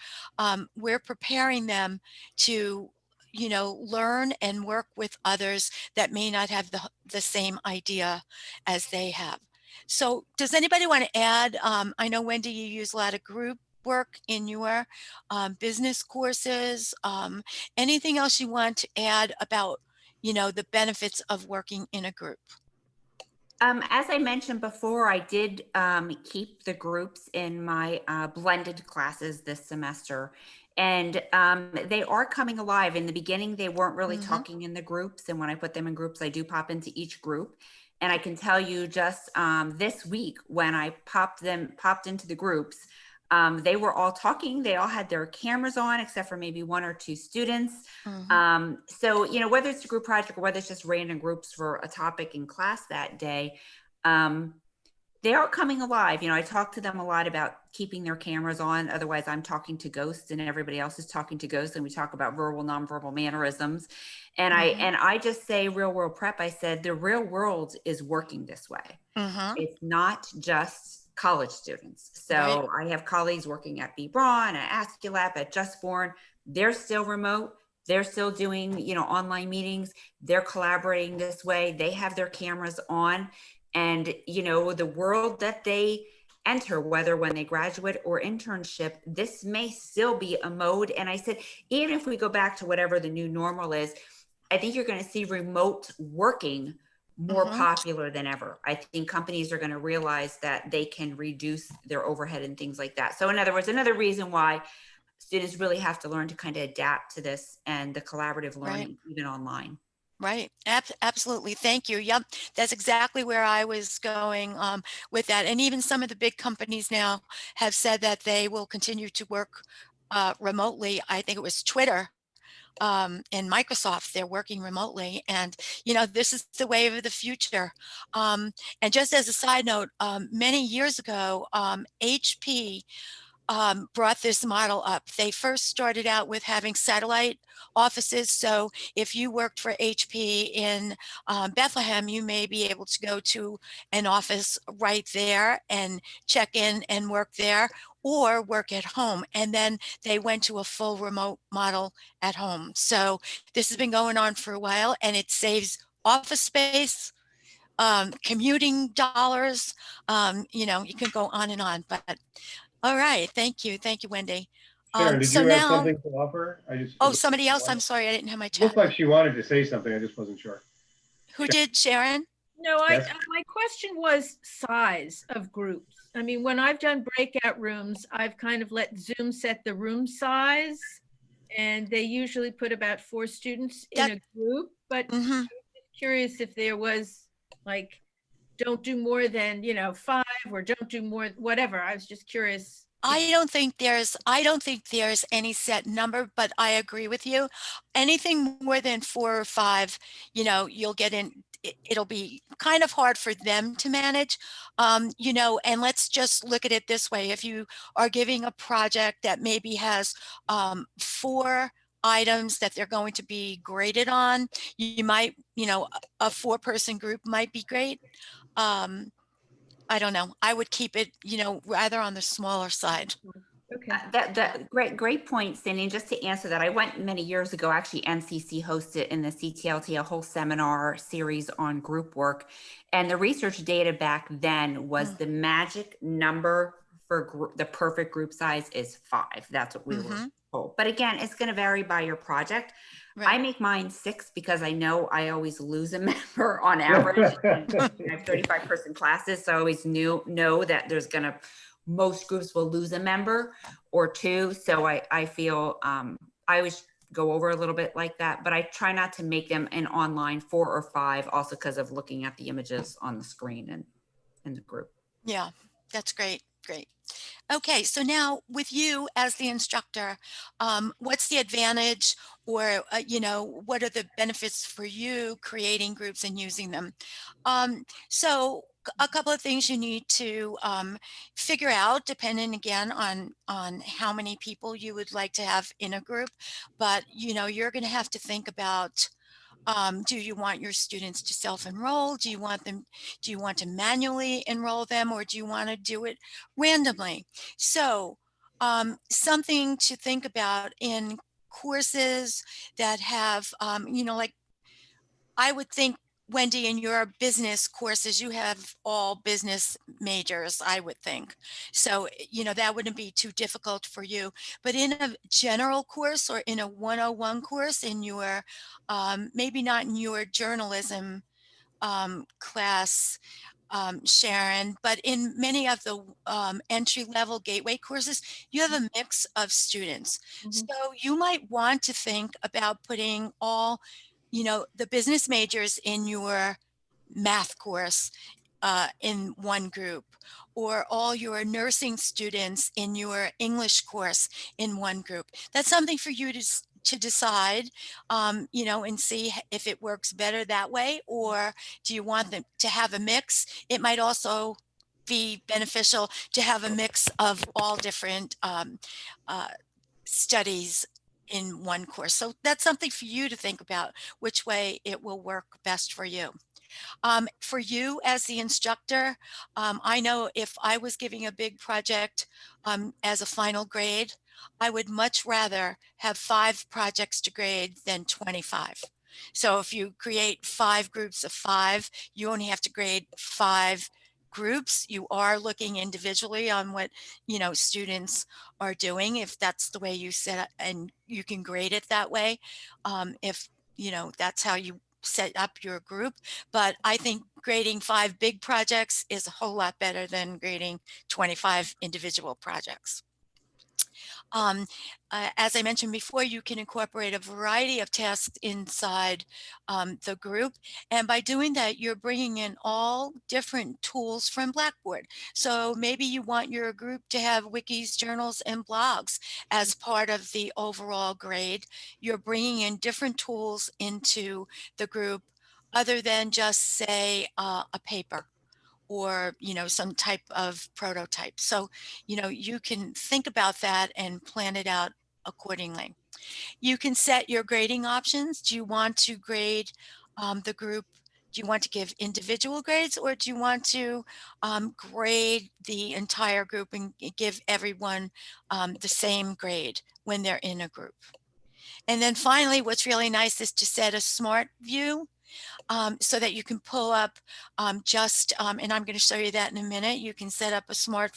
S1: we're preparing them to learn and work with others that may not have the same idea as they have. So does anybody want to add? I know, Wendy, you use a lot of group work in your business courses. Anything else you want to add about the benefits of working in a group?
S6: As I mentioned before, I did keep the groups in my blended classes this semester, and they are coming alive. In the beginning, they weren't really talking in the groups, and when I put them in groups, I do pop into each group. And I can tell you just this week, when I popped into the groups, they were all talking. They all had their cameras on, except for maybe one or two students. So, whether it's a group project or whether it's just random groups for a topic in class that day, they are coming alive. I talk to them a lot about keeping their cameras on. Otherwise, I'm talking to ghosts and everybody else is talking to ghosts. And we talk about verbal, nonverbal mannerisms. And I just say real world prep. I said, the real world is working this way. It's not just college students. So I have colleagues working at B. Braun, at Aesculap, at Just Born. They're still remote. They're still doing, online meetings. They're collaborating this way. They have their cameras on. And, the world that they enter, whether when they graduate or internship, this may still be a mode. And I said, even if we go back to whatever the new normal is, I think you're going to see remote working more popular than ever. I think companies are going to realize that they can reduce their overhead and things like that. So in other words, another reason why students really have to learn to kind of adapt to this and the collaborative learning, even online.
S1: Right. Absolutely. Thank you. Yep. That's exactly where I was going with that. And even some of the big companies now have said that they will continue to work remotely. I think it was Twitter and Microsoft, they're working remotely. And, this is the wave of the future. And just as a side note, many years ago, HP brought this model up. They first started out with having satellite offices. So if you worked for HP in Bethlehem, you may be able to go to an office right there and check in and work there, or work at home. And then they went to a full remote model at home. So this has been going on for a while, and it saves office space, commuting dollars. You can go on and on, but all right. Thank you. Thank you, Wendy.
S2: Sharon, did
S1: So
S2: you have
S1: now,
S2: something to offer?
S1: somebody else. I'm sorry. I didn't have my chat.
S2: Looked like she wanted to say something. I just wasn't sure.
S1: Who did, Sharon?
S4: No,
S2: Yes.
S4: my question was size of groups. I mean, when I've done breakout rooms, I've kind of let Zoom set the room size, and they usually put about 4 students in a group. But I was just curious if there was like, don't do more than 5, or don't do more, whatever. I was just curious.
S1: I don't think there's any set number, but I agree with you. Anything more than 4 or 5, you'll get in. It'll be kind of hard for them to manage, and let's just look at it this way. If you are giving a project that maybe has 4 items that they're going to be graded on, you might, a 4-person group might be great. I don't know. I would keep it, rather on the smaller side.
S4: Okay.
S6: That great point, Cindy. And just to answer that, I went many years ago. Actually, NCC hosted in the CTLT a whole seminar series on group work, and the research data back then was the magic number for the perfect group size is 5. That's what we were told. But again, it's going to vary by your project. I
S1: Right.
S6: make mine 6 because I know I always lose a member on average. And I have 35-person classes, so I always know that there's gonna, most groups will lose a member or 2. So I feel, I always go over a little bit like that, but I try not to make them an online 4 or 5, also because of looking at the images on the screen and in the group.
S1: Yeah, that's great. Great. Okay, so now with you as the instructor, what's the advantage or, what are the benefits for you creating groups and using them? A couple of things you need to figure out, depending again on how many people you would like to have in a group, but you're going to have to think about, do you want your students to self-enroll? Do you want to manually enroll them, or do you want to do it randomly? So, something to think about in courses that have, like I would think, Wendy, in your business courses, you have all business majors, I would think. So, that wouldn't be too difficult for you. But in a general course or in a 101 course, in your, maybe not in your journalism class, Sharon, but in many of the entry level gateway courses, you have a mix of students.
S4: Mhm.
S1: So you might want to think about putting all, the business majors in your math course in one group, or all your nursing students in your English course in one group. That's something for you to decide, and see if it works better that way, or do you want them to have a mix? It might also be beneficial to have a mix of all different uh, studies in one course. So that's something for you to think about, which way it will work best for you. For you as the instructor, I know if I was giving a big project as a final grade, I would much rather have 5 projects to grade than 25. So if you create 5 groups of 5, you only have to grade 5 groups. You are looking individually on what, students are doing, if that's the way you set it, and you can grade it that way. If, that's how you set up your group. But I think grading 5 big projects is a whole lot better than grading 25 individual projects. Um, as I mentioned before, you can incorporate a variety of tasks inside the group. And by doing that, you're bringing in all different tools from Blackboard. So maybe you want your group to have wikis, journals, and blogs as part of the overall grade. You're bringing in different tools into the group other than just, say, a paper or some type of prototype. So you can think about that and plan it out accordingly. You can set your grading options. Do you want to grade the group? Do you want to give individual grades, or do you want to grade the entire group and give everyone the same grade when they're in a group? And then finally, what's really nice is to set a smart view, so that you can pull up and I'm going to show you that in a minute. You can set up a smart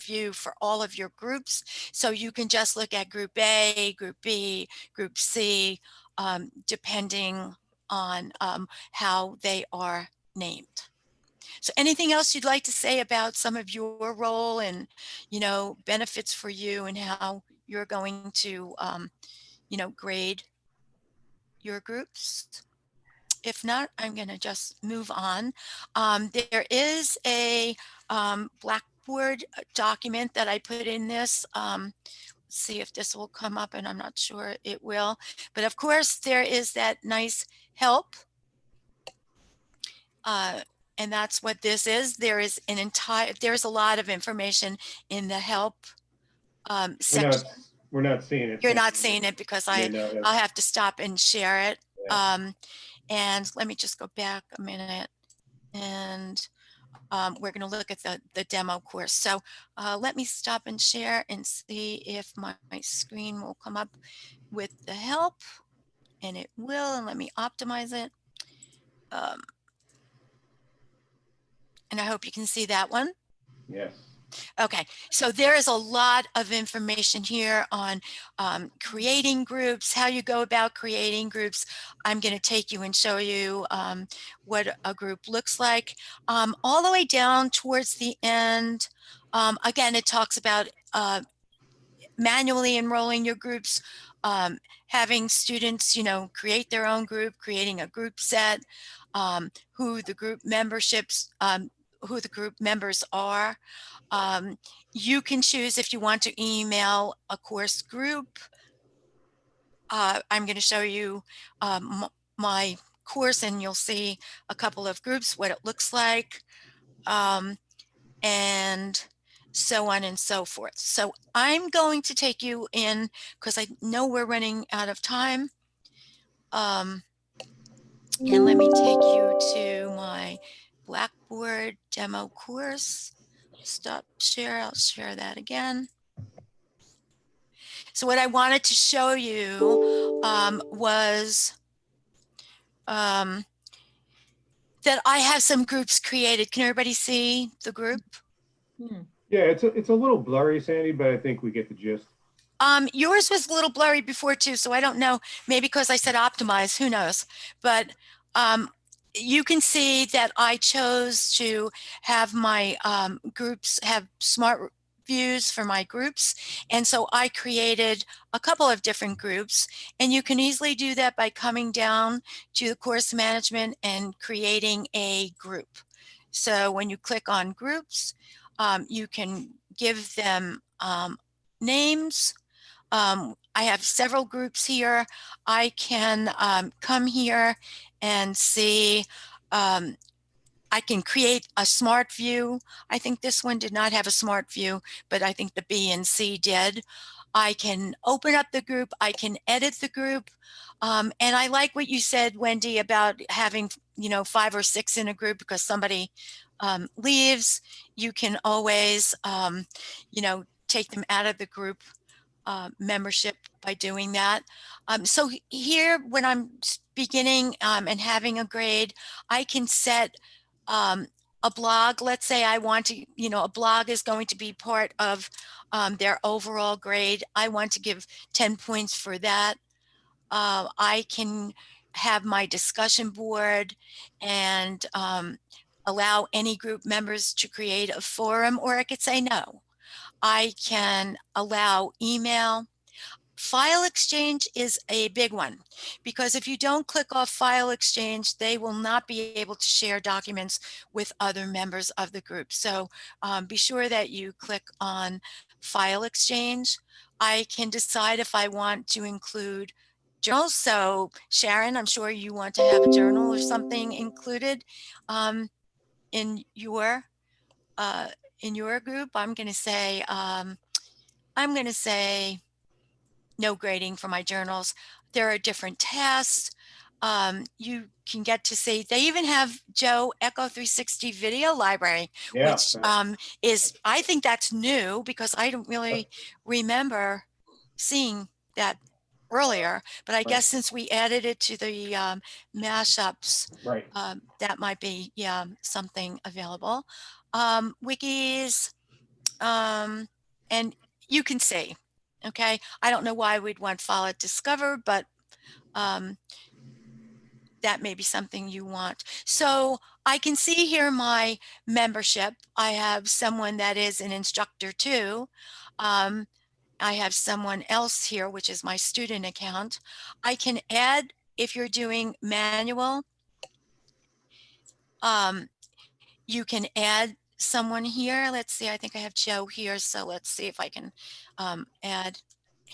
S1: view for all of your groups. So you can just look at group A, group B, group C, depending on how they are named. So anything else you'd like to say about some of your role and, benefits for you and how you're going to, grade your groups? If not, I'm going to just move on. There is a Blackboard document that I put in this. See if this will come up, and I'm not sure it will. But of course, there is that nice help. And that's what this is. There's a lot of information in the help section.
S2: We're not seeing it.
S1: You're not seeing it because
S2: Yeah, no,
S1: I'll have to stop and share it.
S2: Yeah.
S1: And let me just go back a minute, and we're going to look at the demo course. So let me stop and share and see if my screen will come up with the help, and it will. And let me optimize it. And I hope you can see that one.
S2: Yes.
S1: Okay, so there is a lot of information here on creating groups, how you go about creating groups. I'm going to take you and show you what a group looks like. All the way down towards the end, again, it talks about manually enrolling your groups, having students, create their own group, creating a group set, who the group members are. You can choose if you want to email a course group. I'm going to show you my course, and you'll see a couple of groups, what it looks like, and so on and so forth. So I'm going to take you in, because I know we're running out of time. And let me take you to my Blackboard demo course. Stop share, I'll share that again. So what I wanted to show you was that I have some groups created. Can everybody see the group?
S2: Yeah, it's a little blurry, Sandy, but I think we get the gist.
S1: Yours was a little blurry before too, so I don't know, maybe because I said optimize, who knows? But you can see that I chose to have my groups have smart views for my groups. And so I created a couple of different groups, and you can easily do that by coming down to the course management and creating a group. So when you click on groups, you can give them names. I have several groups here. I can come here and see, I can create a smart view. I think this one did not have a smart view, but I think the B and C did. I can open up the group. I can edit the group. And I like what you said, Wendy, about having, 5 or 6 in a group because somebody leaves. You can always, take them out of the group membership by doing that. So here, when I'm beginning and having a grade, I can set a blog. Let's say I want to, a blog is going to be part of their overall grade. I want to give 10 points for that. I can have my discussion board and allow any group members to create a forum, or I could say no. I can allow email. File exchange is a big one, because if you don't click off file exchange, they will not be able to share documents with other members of the group. So be sure that you click on file exchange. I can decide if I want to include journals. So Sharon, I'm sure you want to have a journal or something included in your group. I'm going to say no grading for my journals. There are different tasks. You can get to see, they even have Joe Echo 360 video library,
S2: Yeah.
S1: which is, I think that's new because I don't really remember seeing that earlier, but I guess since we added it to the mashups,
S2: Right.
S1: that might be, something available. Wikis, and you can see. Okay, I don't know why we'd want Follett Discover, but that may be something you want. So I can see here my membership. I have someone that is an instructor too. I have someone else here, which is my student account. I can add, if you're doing manual, you can add someone here. Let's see, I think I have Joe here. So let's see if I can add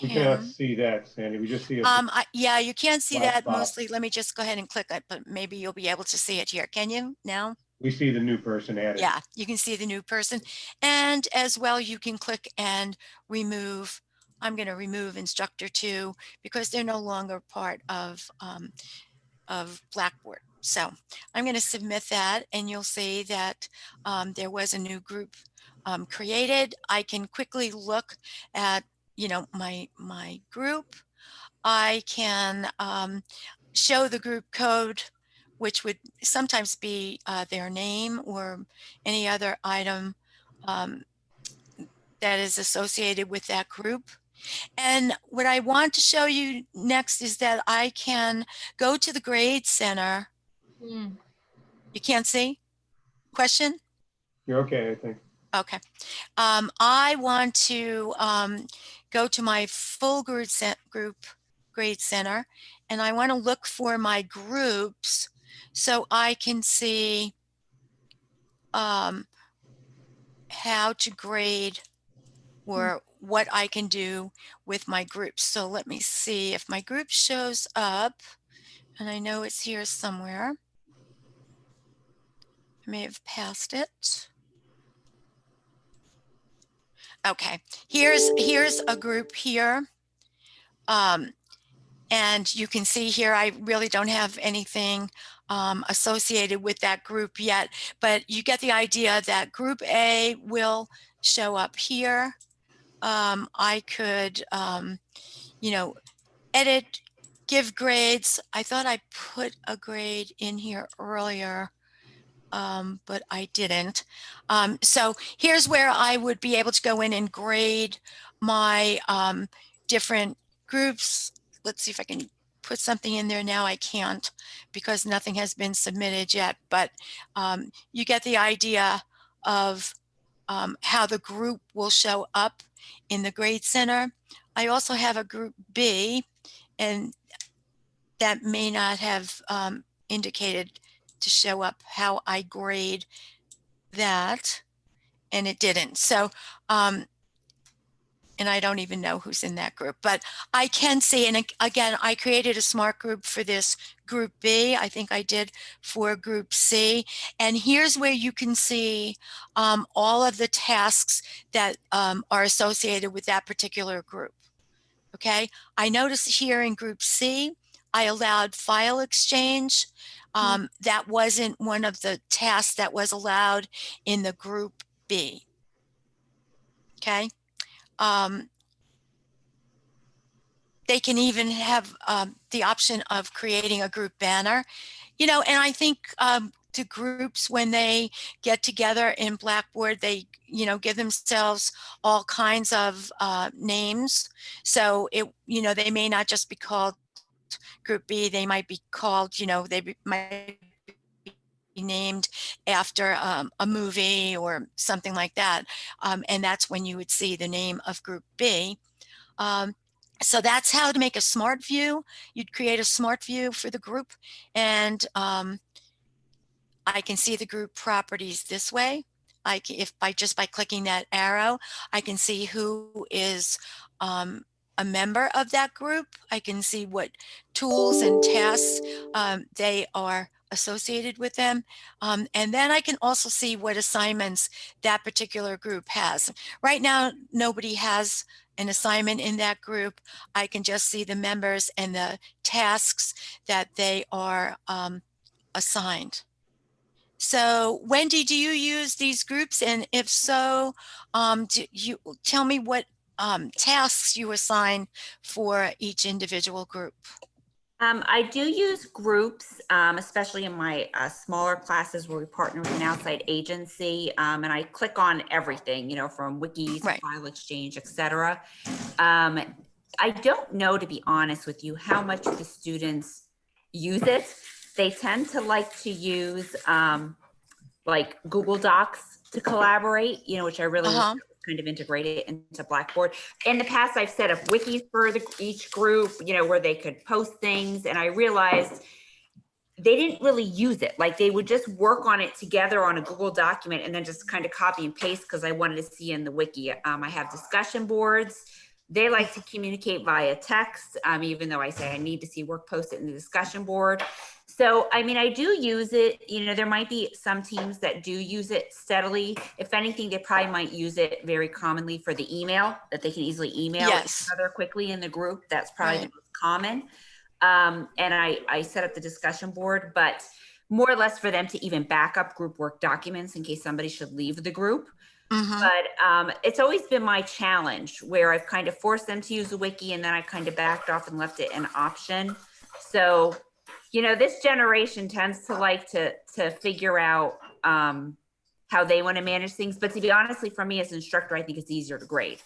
S2: We cannot
S1: him.
S2: see that, Sandy. We just see it.
S1: Yeah, you can't see
S2: Black
S1: that
S2: box.
S1: mostly. Let me just go ahead and click it, but maybe you'll be able to see it here. Can you now?
S2: We see the new person added.
S1: Yeah, you can see the new person. And as well, you can click and remove. I'm going to remove instructor 2 because they're no longer part of Blackboard. So I'm going to submit that, and you'll see that there was a new group created. I can quickly look at, my group. I can show the group code, which would sometimes be their name or any other item that is associated with that group. And what I want to show you next is that I can go to the Grade Center.
S4: Hmm.
S1: You can't see? Question?
S2: You're okay, I think.
S1: Okay. I want to go to my full group Grade Center, and I want to look for my groups so I can see how to grade or what I can do with my groups. So let me see if my group shows up, and I know it's here somewhere. I may have passed it. Okay, here's a group here. And you can see here, I really don't have anything associated with that group yet, but you get the idea that group A will show up here. I could, you know, edit, give grades. I thought I put a grade in here earlier, but I didn't. So here's where I would be able to go in and grade my different groups. Let's see if I can put something in there now. I can't because nothing has been submitted yet, but you get the idea of how the group will show up in the Grade Center. I also have a group B, and that may not have indicated to show up how I grade that, and it didn't. So, and I don't even know who's in that group, but I can see, and again, I created a smart group for this group B. I think I did for group C. And here's where you can see all of the tasks that are associated with that particular group. Okay, I noticed here in group C, I allowed file exchange. That wasn't one of the tasks that was allowed in the group B. Okay. They can even have the option of creating a group banner, you know, and I think to groups, when they get together in Blackboard, they, you know, give themselves all kinds of names. So it, you know, they may not just be called group B, they might be called, you know, might be named after a movie or something like that. And that's when you would see the name of group B. So that's how to make a smart view. You'd create a smart view for the group, and I can see the group properties this way. If by clicking that arrow, I can see who is a member of that group. I can see what tools and tasks they are associated with them. And then I can also see what assignments that particular group has. Right now, nobody has an assignment in that group. I can just see the members and the tasks that they are assigned. So Wendy, do you use these groups? And if so, do you tell me what tasks you assign for each individual group?
S6: I do use groups, especially in my smaller classes where we partner with an outside agency, and I click on everything, you know, from wikis,
S1: Right.
S6: file exchange, etc. I don't know, to be honest with you, how much the students use it. They tend to like to use like Google Docs to collaborate, you know, which I really kind of integrate it into Blackboard. In the past, I've set up wikis for each group, you know, where they could post things. And I realized they didn't really use it. Like they would just work on it together on a Google document and then just kind of copy and paste because I wanted to see in the wiki. I have discussion boards. They like to communicate via text, even though I say I need to see work posted in the discussion board. So, I mean, I do use it. You know, there might be some teams that do use it steadily. If anything, they probably might use it very commonly for the email, that they can easily email each other quickly in the group. That's probably the most common. And I set up the discussion board, but more or less for them to even back up group work documents in case somebody should leave the group. But it's always been my challenge where I've kind of forced them to use the wiki and then I kind of backed off and left it an option. So, you know, this generation tends to like to figure out how they want to manage things. But to be honestly, for me as an instructor, I think it's easier to grade.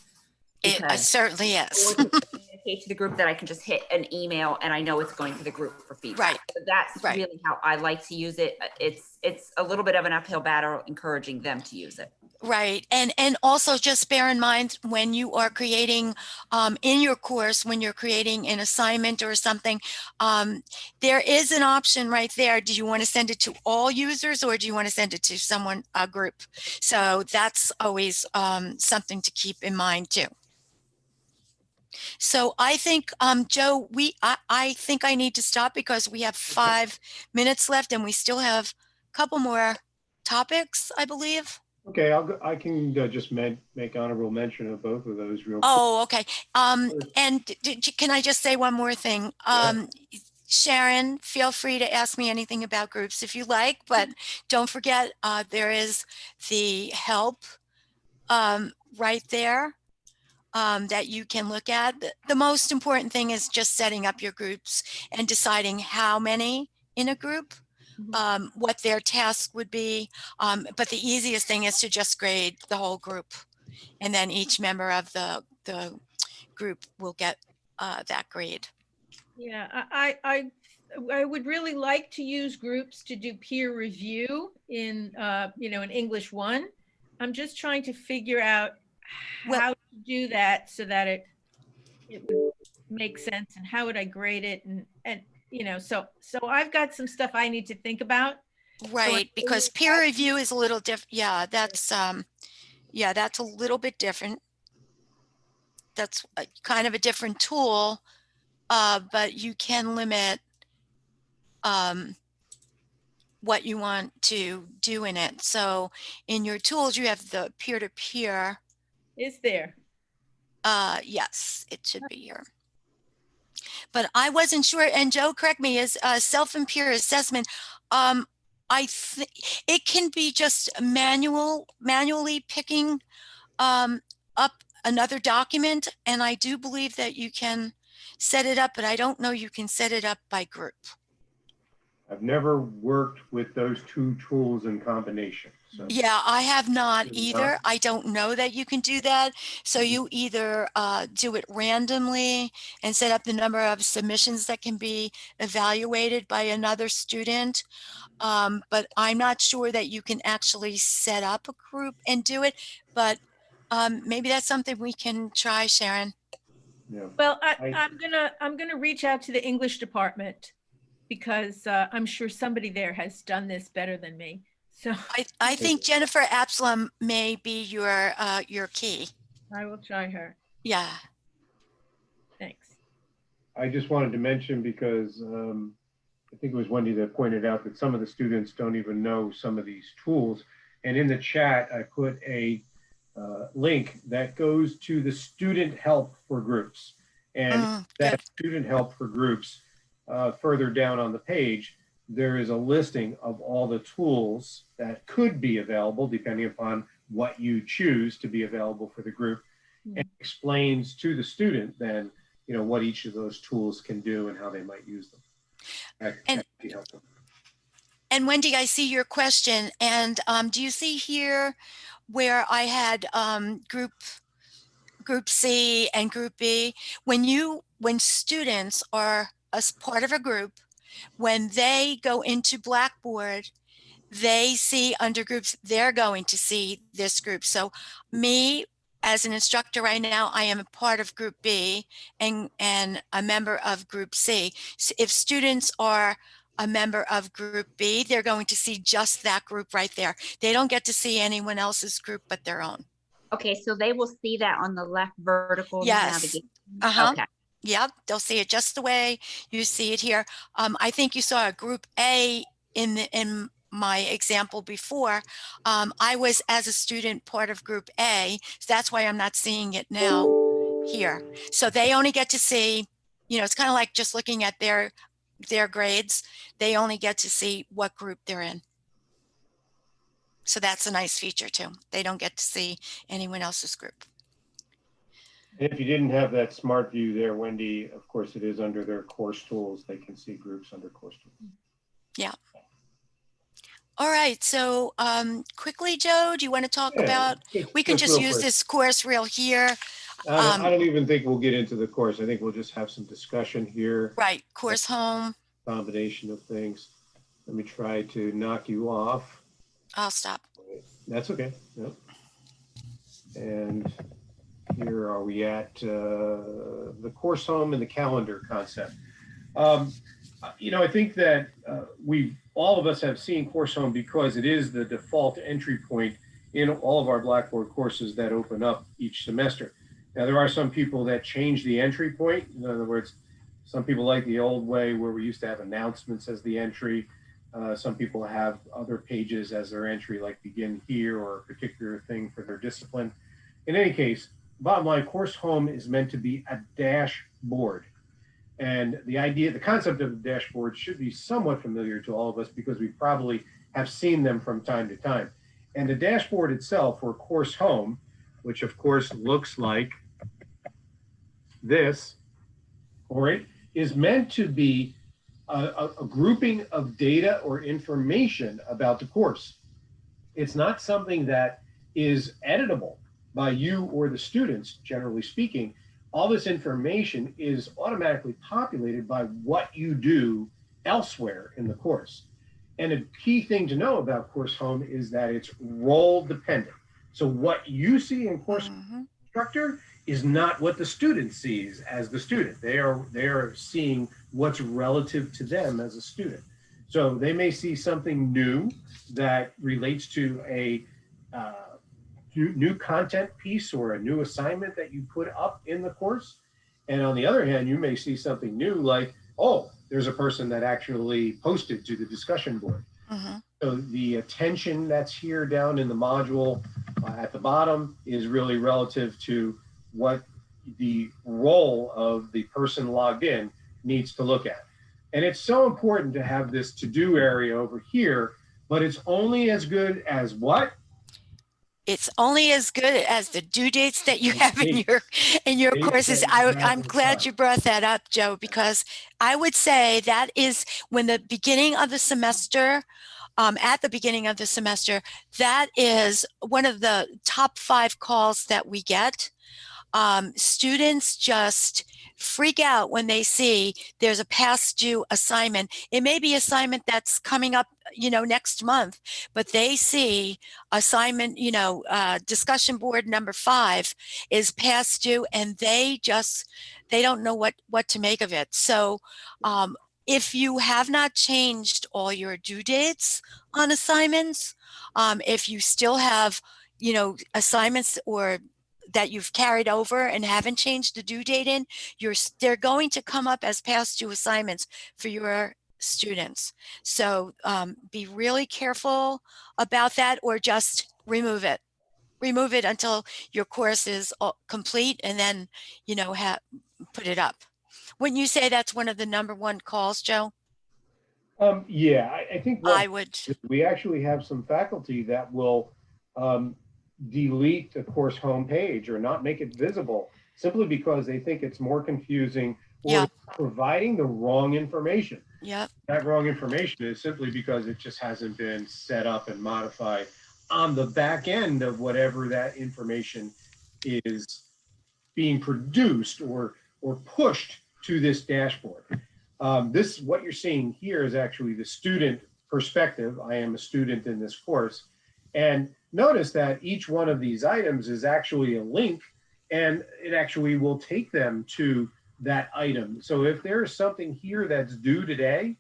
S1: It
S6: Because
S1: certainly
S6: or
S1: is.
S6: to communicate to the group that I can just hit an email and I know it's going to the group for feedback.
S1: Right.
S6: So that's
S1: Right.
S6: really how I like to use it. It's a little bit of an uphill battle encouraging them to use it.
S1: Right. And also just bear in mind when you are creating in your course, when you're creating an assignment or something, there is an option right there. Do you want to send it to all users or do you want to send it to someone, a group? So that's always something to keep in mind too. So I think, Joe, I think I need to stop because we have 5 minutes left and we still have a couple more topics, I believe.
S2: Okay, I can just make honorable mention of both of those real quick.
S1: Oh, okay. And can I just say one more thing? Sharon, feel free to ask me anything about groups if you like, but don't forget there is the help right there that you can look at. The most important thing is just setting up your groups and deciding how many in a group, what their task would be. But the easiest thing is to just grade the whole group. And then each member of the group will get that grade.
S4: Yeah, I would really like to use groups to do peer review in, in English 1. I'm just trying to figure out how to do that so that it would make sense, and how would I grade it, and so I've got some stuff I need to think about.
S1: Right,
S4: So
S1: because peer review is a little different. Yeah, that's a little bit different. That's kind of a different tool, but you can limit what you want to do in it. So in your tools, you have the peer-to-peer.
S4: Is there?
S1: Yes, it should be here. But I wasn't sure, and Joe, correct me, is self and peer assessment. I think it can be just manually picking up another document, and I do believe that you can set it up, but I don't know you can set it up by group.
S2: I've never worked with those two tools in combination. So
S1: Yeah, I have not
S2: Maybe
S1: either.
S2: not.
S1: I don't know that you can do that. So you either do it randomly and set up the number of submissions that can be evaluated by another student. But I'm not sure that you can actually set up a group and do it. But maybe that's something we can try, Sharon.
S2: yeah.
S4: Well, I'm gonna reach out to the English department, because I'm sure somebody there has done this better than me. So
S1: I think Jennifer Absalom may be your key.
S4: I will try her.
S1: Yeah.
S4: Thanks.
S2: I just wanted to mention because I think it was Wendy that pointed out that some of the students don't even know some of these tools. And in the chat, I put a link that goes to the student help for groups. And that student help for groups, further down on the page, there is a listing of all the tools that could be available depending upon what you choose to be available for the group, and explains to the student then, what each of those tools can do and how they might use them. That can be helpful.
S1: And Wendy, I see your question. And do you see here where I had group C and group B? When students are as part of a group, when they go into Blackboard, they see under groups, they're going to see this group. So me as an instructor right now, I am a part of group B and a member of group C. So if students are a member of group B, they're going to see just that group right there. They don't get to see anyone else's group but their own.
S6: Okay, so they will see that on the left vertical navigation.
S1: Okay. Yep, they'll see it just the way you see it here. I think you saw a group A in my example before. I was, as a student, part of group A, so that's why I'm not seeing it now here. So they only get to see, it's kind of like just looking at their grades. They only get to see what group they're in. So that's a nice feature too. They don't get to see anyone else's group.
S2: If you didn't have that smart view there, Wendy, of course it is under their course tools. They can see groups under course tools.
S1: Yeah. All right, so quickly, Joe, do you want to talk
S2: Yeah,
S1: about, we can just
S2: real
S1: use
S2: quick.
S1: this course reel here.
S2: I don't even think we'll get into the course. I think we'll just have some discussion here,
S1: Right, course home.
S2: combination of things. Let me try to knock you off.
S1: I'll stop.
S2: That's okay. Yep. And here are we at the course home and the calendar concept. I think that all of us have seen course home because it is the default entry point in all of our Blackboard courses that open up each semester. Now, there are some people that change the entry point. In other words, some people like the old way where we used to have announcements as the entry. Some people have other pages as their entry, like begin here or a particular thing for their discipline. In any case, bottom line, course home is meant to be a dashboard. And the concept of the dashboard should be somewhat familiar to all of us because we probably have seen them from time to time. And the dashboard itself, or course home, which of course looks like this, all right, is meant to be a grouping of data or information about the course. It's not something that is editable by you or the students, generally speaking. All this information is automatically populated by what you do elsewhere in the course. And a key thing to know about course home is that it's role dependent. So what you see in course instructor is not what the student sees as the student. They are seeing what's relative to them as a student. So they may see something new that relates to a new content piece or a new assignment that you put up in the course. And on the other hand, you may see something new like, oh, there's a person that actually posted to the discussion board. So the attention that's here down in the module at the bottom is really relative to what the role of the person logged in needs to look at. And it's so important to have this to-do area over here, but it's only as good as what?
S1: It's only as good as the due dates that you have in your courses. I'm glad you brought that up, Joe, because I would say that is when the beginning of the semester, at the beginning of the semester, that is one of the top 5 calls that we get. Students just freak out when they see there's a past due assignment. It may be assignment that's coming up, next month, but they see assignment, discussion board number 5 is past due, and they don't know what to make of it. So, if you have not changed all your due dates on assignments, if you still have, assignments or that you've carried over and haven't changed the due date in, they're going to come up as past due assignments for your students. So be really careful about that, or just remove it. Remove it until your course is complete, and then, put it up. Wouldn't you say that's one of the number 1 calls, Joe?
S2: Yeah, I think
S1: I would.
S2: we actually have some faculty that will delete the course homepage or not make it visible simply because they think it's more confusing or providing the wrong information.
S1: Yep.
S2: That wrong information is simply because it just hasn't been set up and modified on the back end of whatever that information is being produced or pushed to this dashboard. What you're seeing here is actually the student perspective. I am a student in this course. And notice that each one of these items is actually a link, and it actually will take them to that item. So if there's something here that's due today,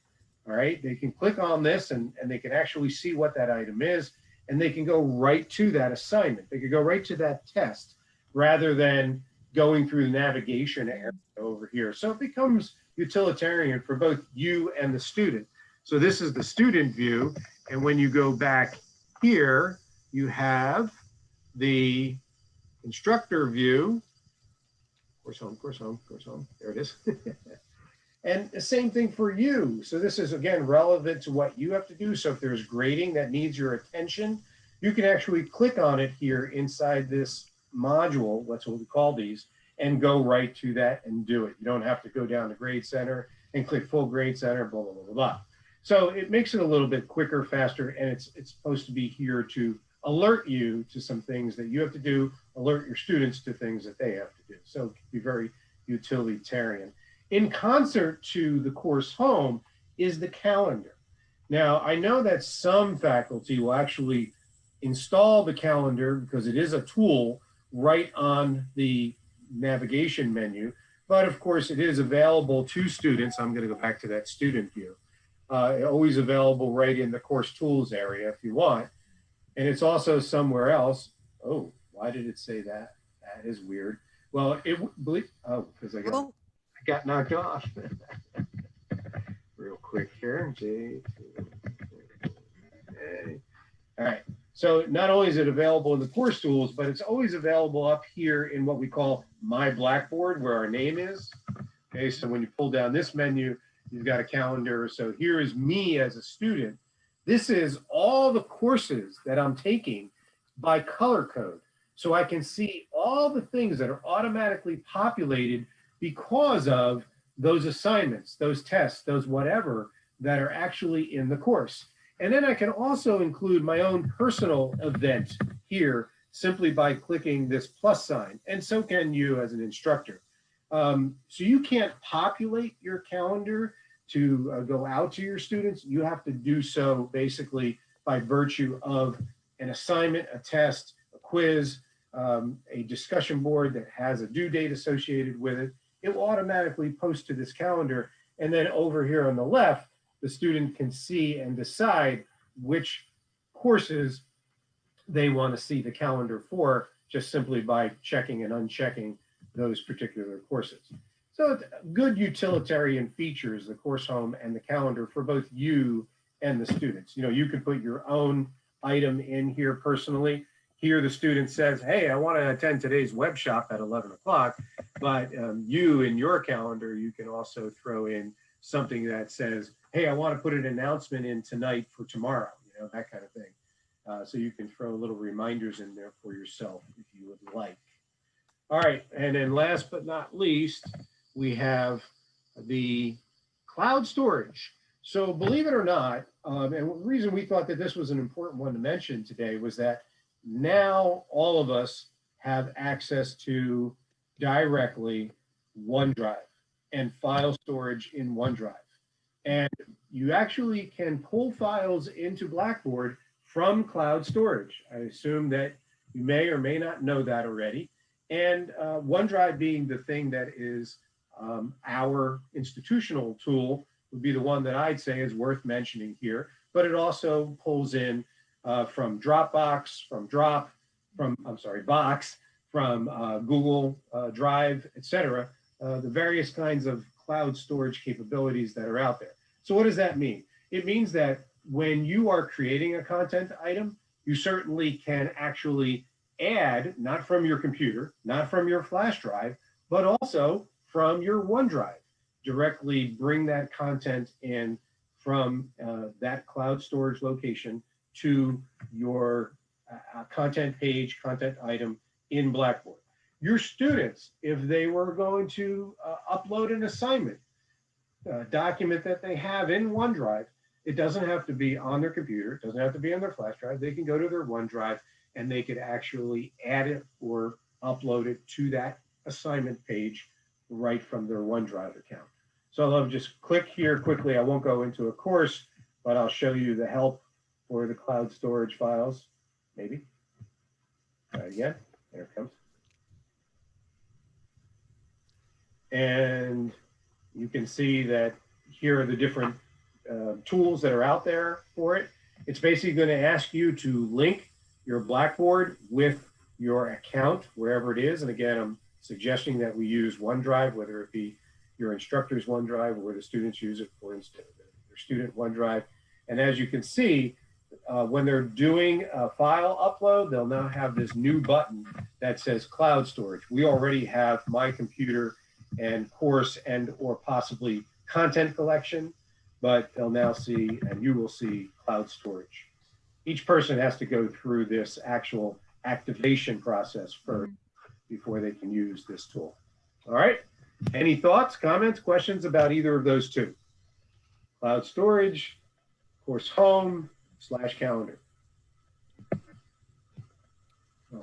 S2: all right, they can click on this and they can actually see what that item is, and they can go right to that assignment. They could go right to that test rather than going through the navigation area over here. So it becomes utilitarian for both you and the student. So this is the student view. And when you go back here, you have the instructor view. Course home, course home, course home. There it is. And the same thing for you. So this is, again, relevant to what you have to do. So if there's grading that needs your attention, you can actually click on it here inside this module, that's what we call these, and go right to that and do it. You don't have to go down to Grade Center and click Full Grade Center, blah, blah, blah, blah, blah. So it makes it a little bit quicker, faster, and it's supposed to be here to alert you to some things that you have to do, alert your students to things that they have to do. So it can be very utilitarian. In concert to the course home is the calendar. Now, I know that some faculty will actually install the calendar because it is a tool right on the navigation menu, but of course it is available to students. I'm going to go back to that student view. Always available right in the course tools area if you want. And it's also somewhere else. Oh, why did it say that? That is weird. Well, because I got knocked off. Real quick here. All right. So not only is it available in the course tools, but it's always available up here in what we call My Blackboard, where our name is. Okay, so when you pull down this menu, you've got a calendar. So here is me as a student. This is all the courses that I'm taking by color code. So I can see all the things that are automatically populated because of those assignments, those tests, those whatever that are actually in the course. And then I can also include my own personal event here simply by clicking this plus sign. And so can you as an instructor. So you can't populate your calendar to go out to your students. You have to do so basically by virtue of an assignment, a test, a quiz, a discussion board that has a due date associated with it. It will automatically post to this calendar. And then over here on the left, the student can see and decide which courses they want to see the calendar for, just simply by checking and unchecking those particular courses. So it's good utilitarian features, the course home and the calendar for both you and the students. You know, you can put your own item in here personally. Here the student says, hey, I want to attend today's web shop at 11 o'clock, but you in your calendar, you can also throw in something that says, hey, I want to put an announcement in tonight for tomorrow, you know, that kind of thing. So you can throw little reminders in there for yourself if you would like. All right, and then last but not least, we have the cloud storage. So believe it or not, and the reason we thought that this was an important one to mention today was that now all of us have access to directly OneDrive and file storage in OneDrive. And you actually can pull files into Blackboard from cloud storage. I assume that you may or may not know that already. And OneDrive being the thing that is our institutional tool would be the one that I'd say is worth mentioning here. But it also pulls in from Dropbox, from Box, from Google Drive, etc. The various kinds of cloud storage capabilities that are out there. So what does that mean? It means that when you are creating a content item, you certainly can actually add, not from your computer, not from your flash drive, but also from your OneDrive. Directly bring that content in from that cloud storage location to your content page, content item in Blackboard. Your students, if they were going to upload an assignment, document that they have in OneDrive, it doesn't have to be on their computer, it doesn't have to be on their flash drive. They can go to their OneDrive and they could actually add it or upload it to that assignment page right from their OneDrive account. So I'll just click here quickly. I won't go into a course, but I'll show you the help for the cloud storage files. Maybe. Try it again. There it comes. And you can see that here are the different tools that are out there for it. It's basically going to ask you to link your Blackboard with your account, wherever it is. And again, I'm suggesting that we use OneDrive, whether it be your instructor's OneDrive or the students use it for instance, their student OneDrive. And as you can see, when they're doing a file upload, they'll now have this new button that says cloud storage. We already have my computer and course and or possibly content collection, but they'll now see, and you will see cloud storage. Each person has to go through this actual activation process first before they can use this tool. All right. Any thoughts, comments, questions about either of those two? Cloud storage course home / calendar?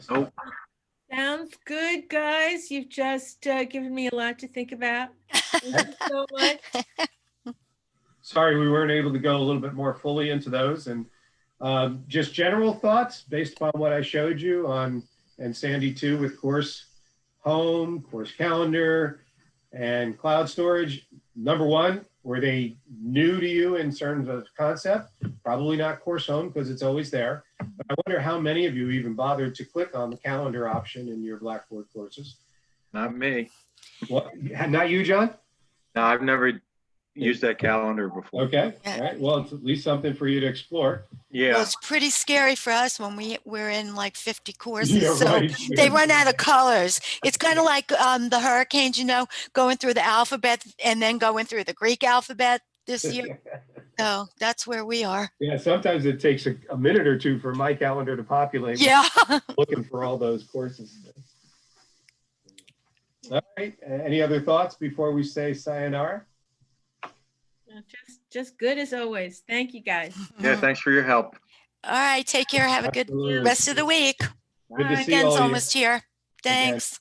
S5: Nope.
S4: Sounds good, guys. You've just given me a lot to think about. Thank you so much.
S2: Sorry, we weren't able to go a little bit more fully into those. And just general thoughts based upon what I showed you on, and Sandy too, with course home, course calendar, and cloud storage. Number one, were they new to you in terms of concept? Probably not course home because it's always there. But I wonder how many of you even bothered to click on the calendar option in your Blackboard courses.
S5: Not me.
S2: What, not you, John?
S5: No, I've never used that calendar before.
S2: Okay, all right. Well, it's at least something for you to explore.
S1: Well,
S5: Yeah.
S1: it's pretty scary for us when we're in like 50 courses.
S2: Yeah,
S1: So
S2: right.
S1: they run out of colors. It's kind of like the hurricanes, going through the alphabet and then going through the Greek alphabet this year. So that's where we are.
S2: Yeah, sometimes it takes a minute or two for my calendar to populate.
S1: Yeah.
S2: Looking for all those courses. All right. Any other thoughts before we say sayonara?
S4: Just good as always. Thank you, guys.
S5: Yeah, thanks for your help.
S1: All right. Take care. Have a good
S2: Absolutely.
S1: rest of the week.
S2: Good to see
S1: Weekend's
S2: all you.
S1: almost here. Thanks.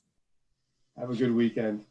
S2: Have a good weekend.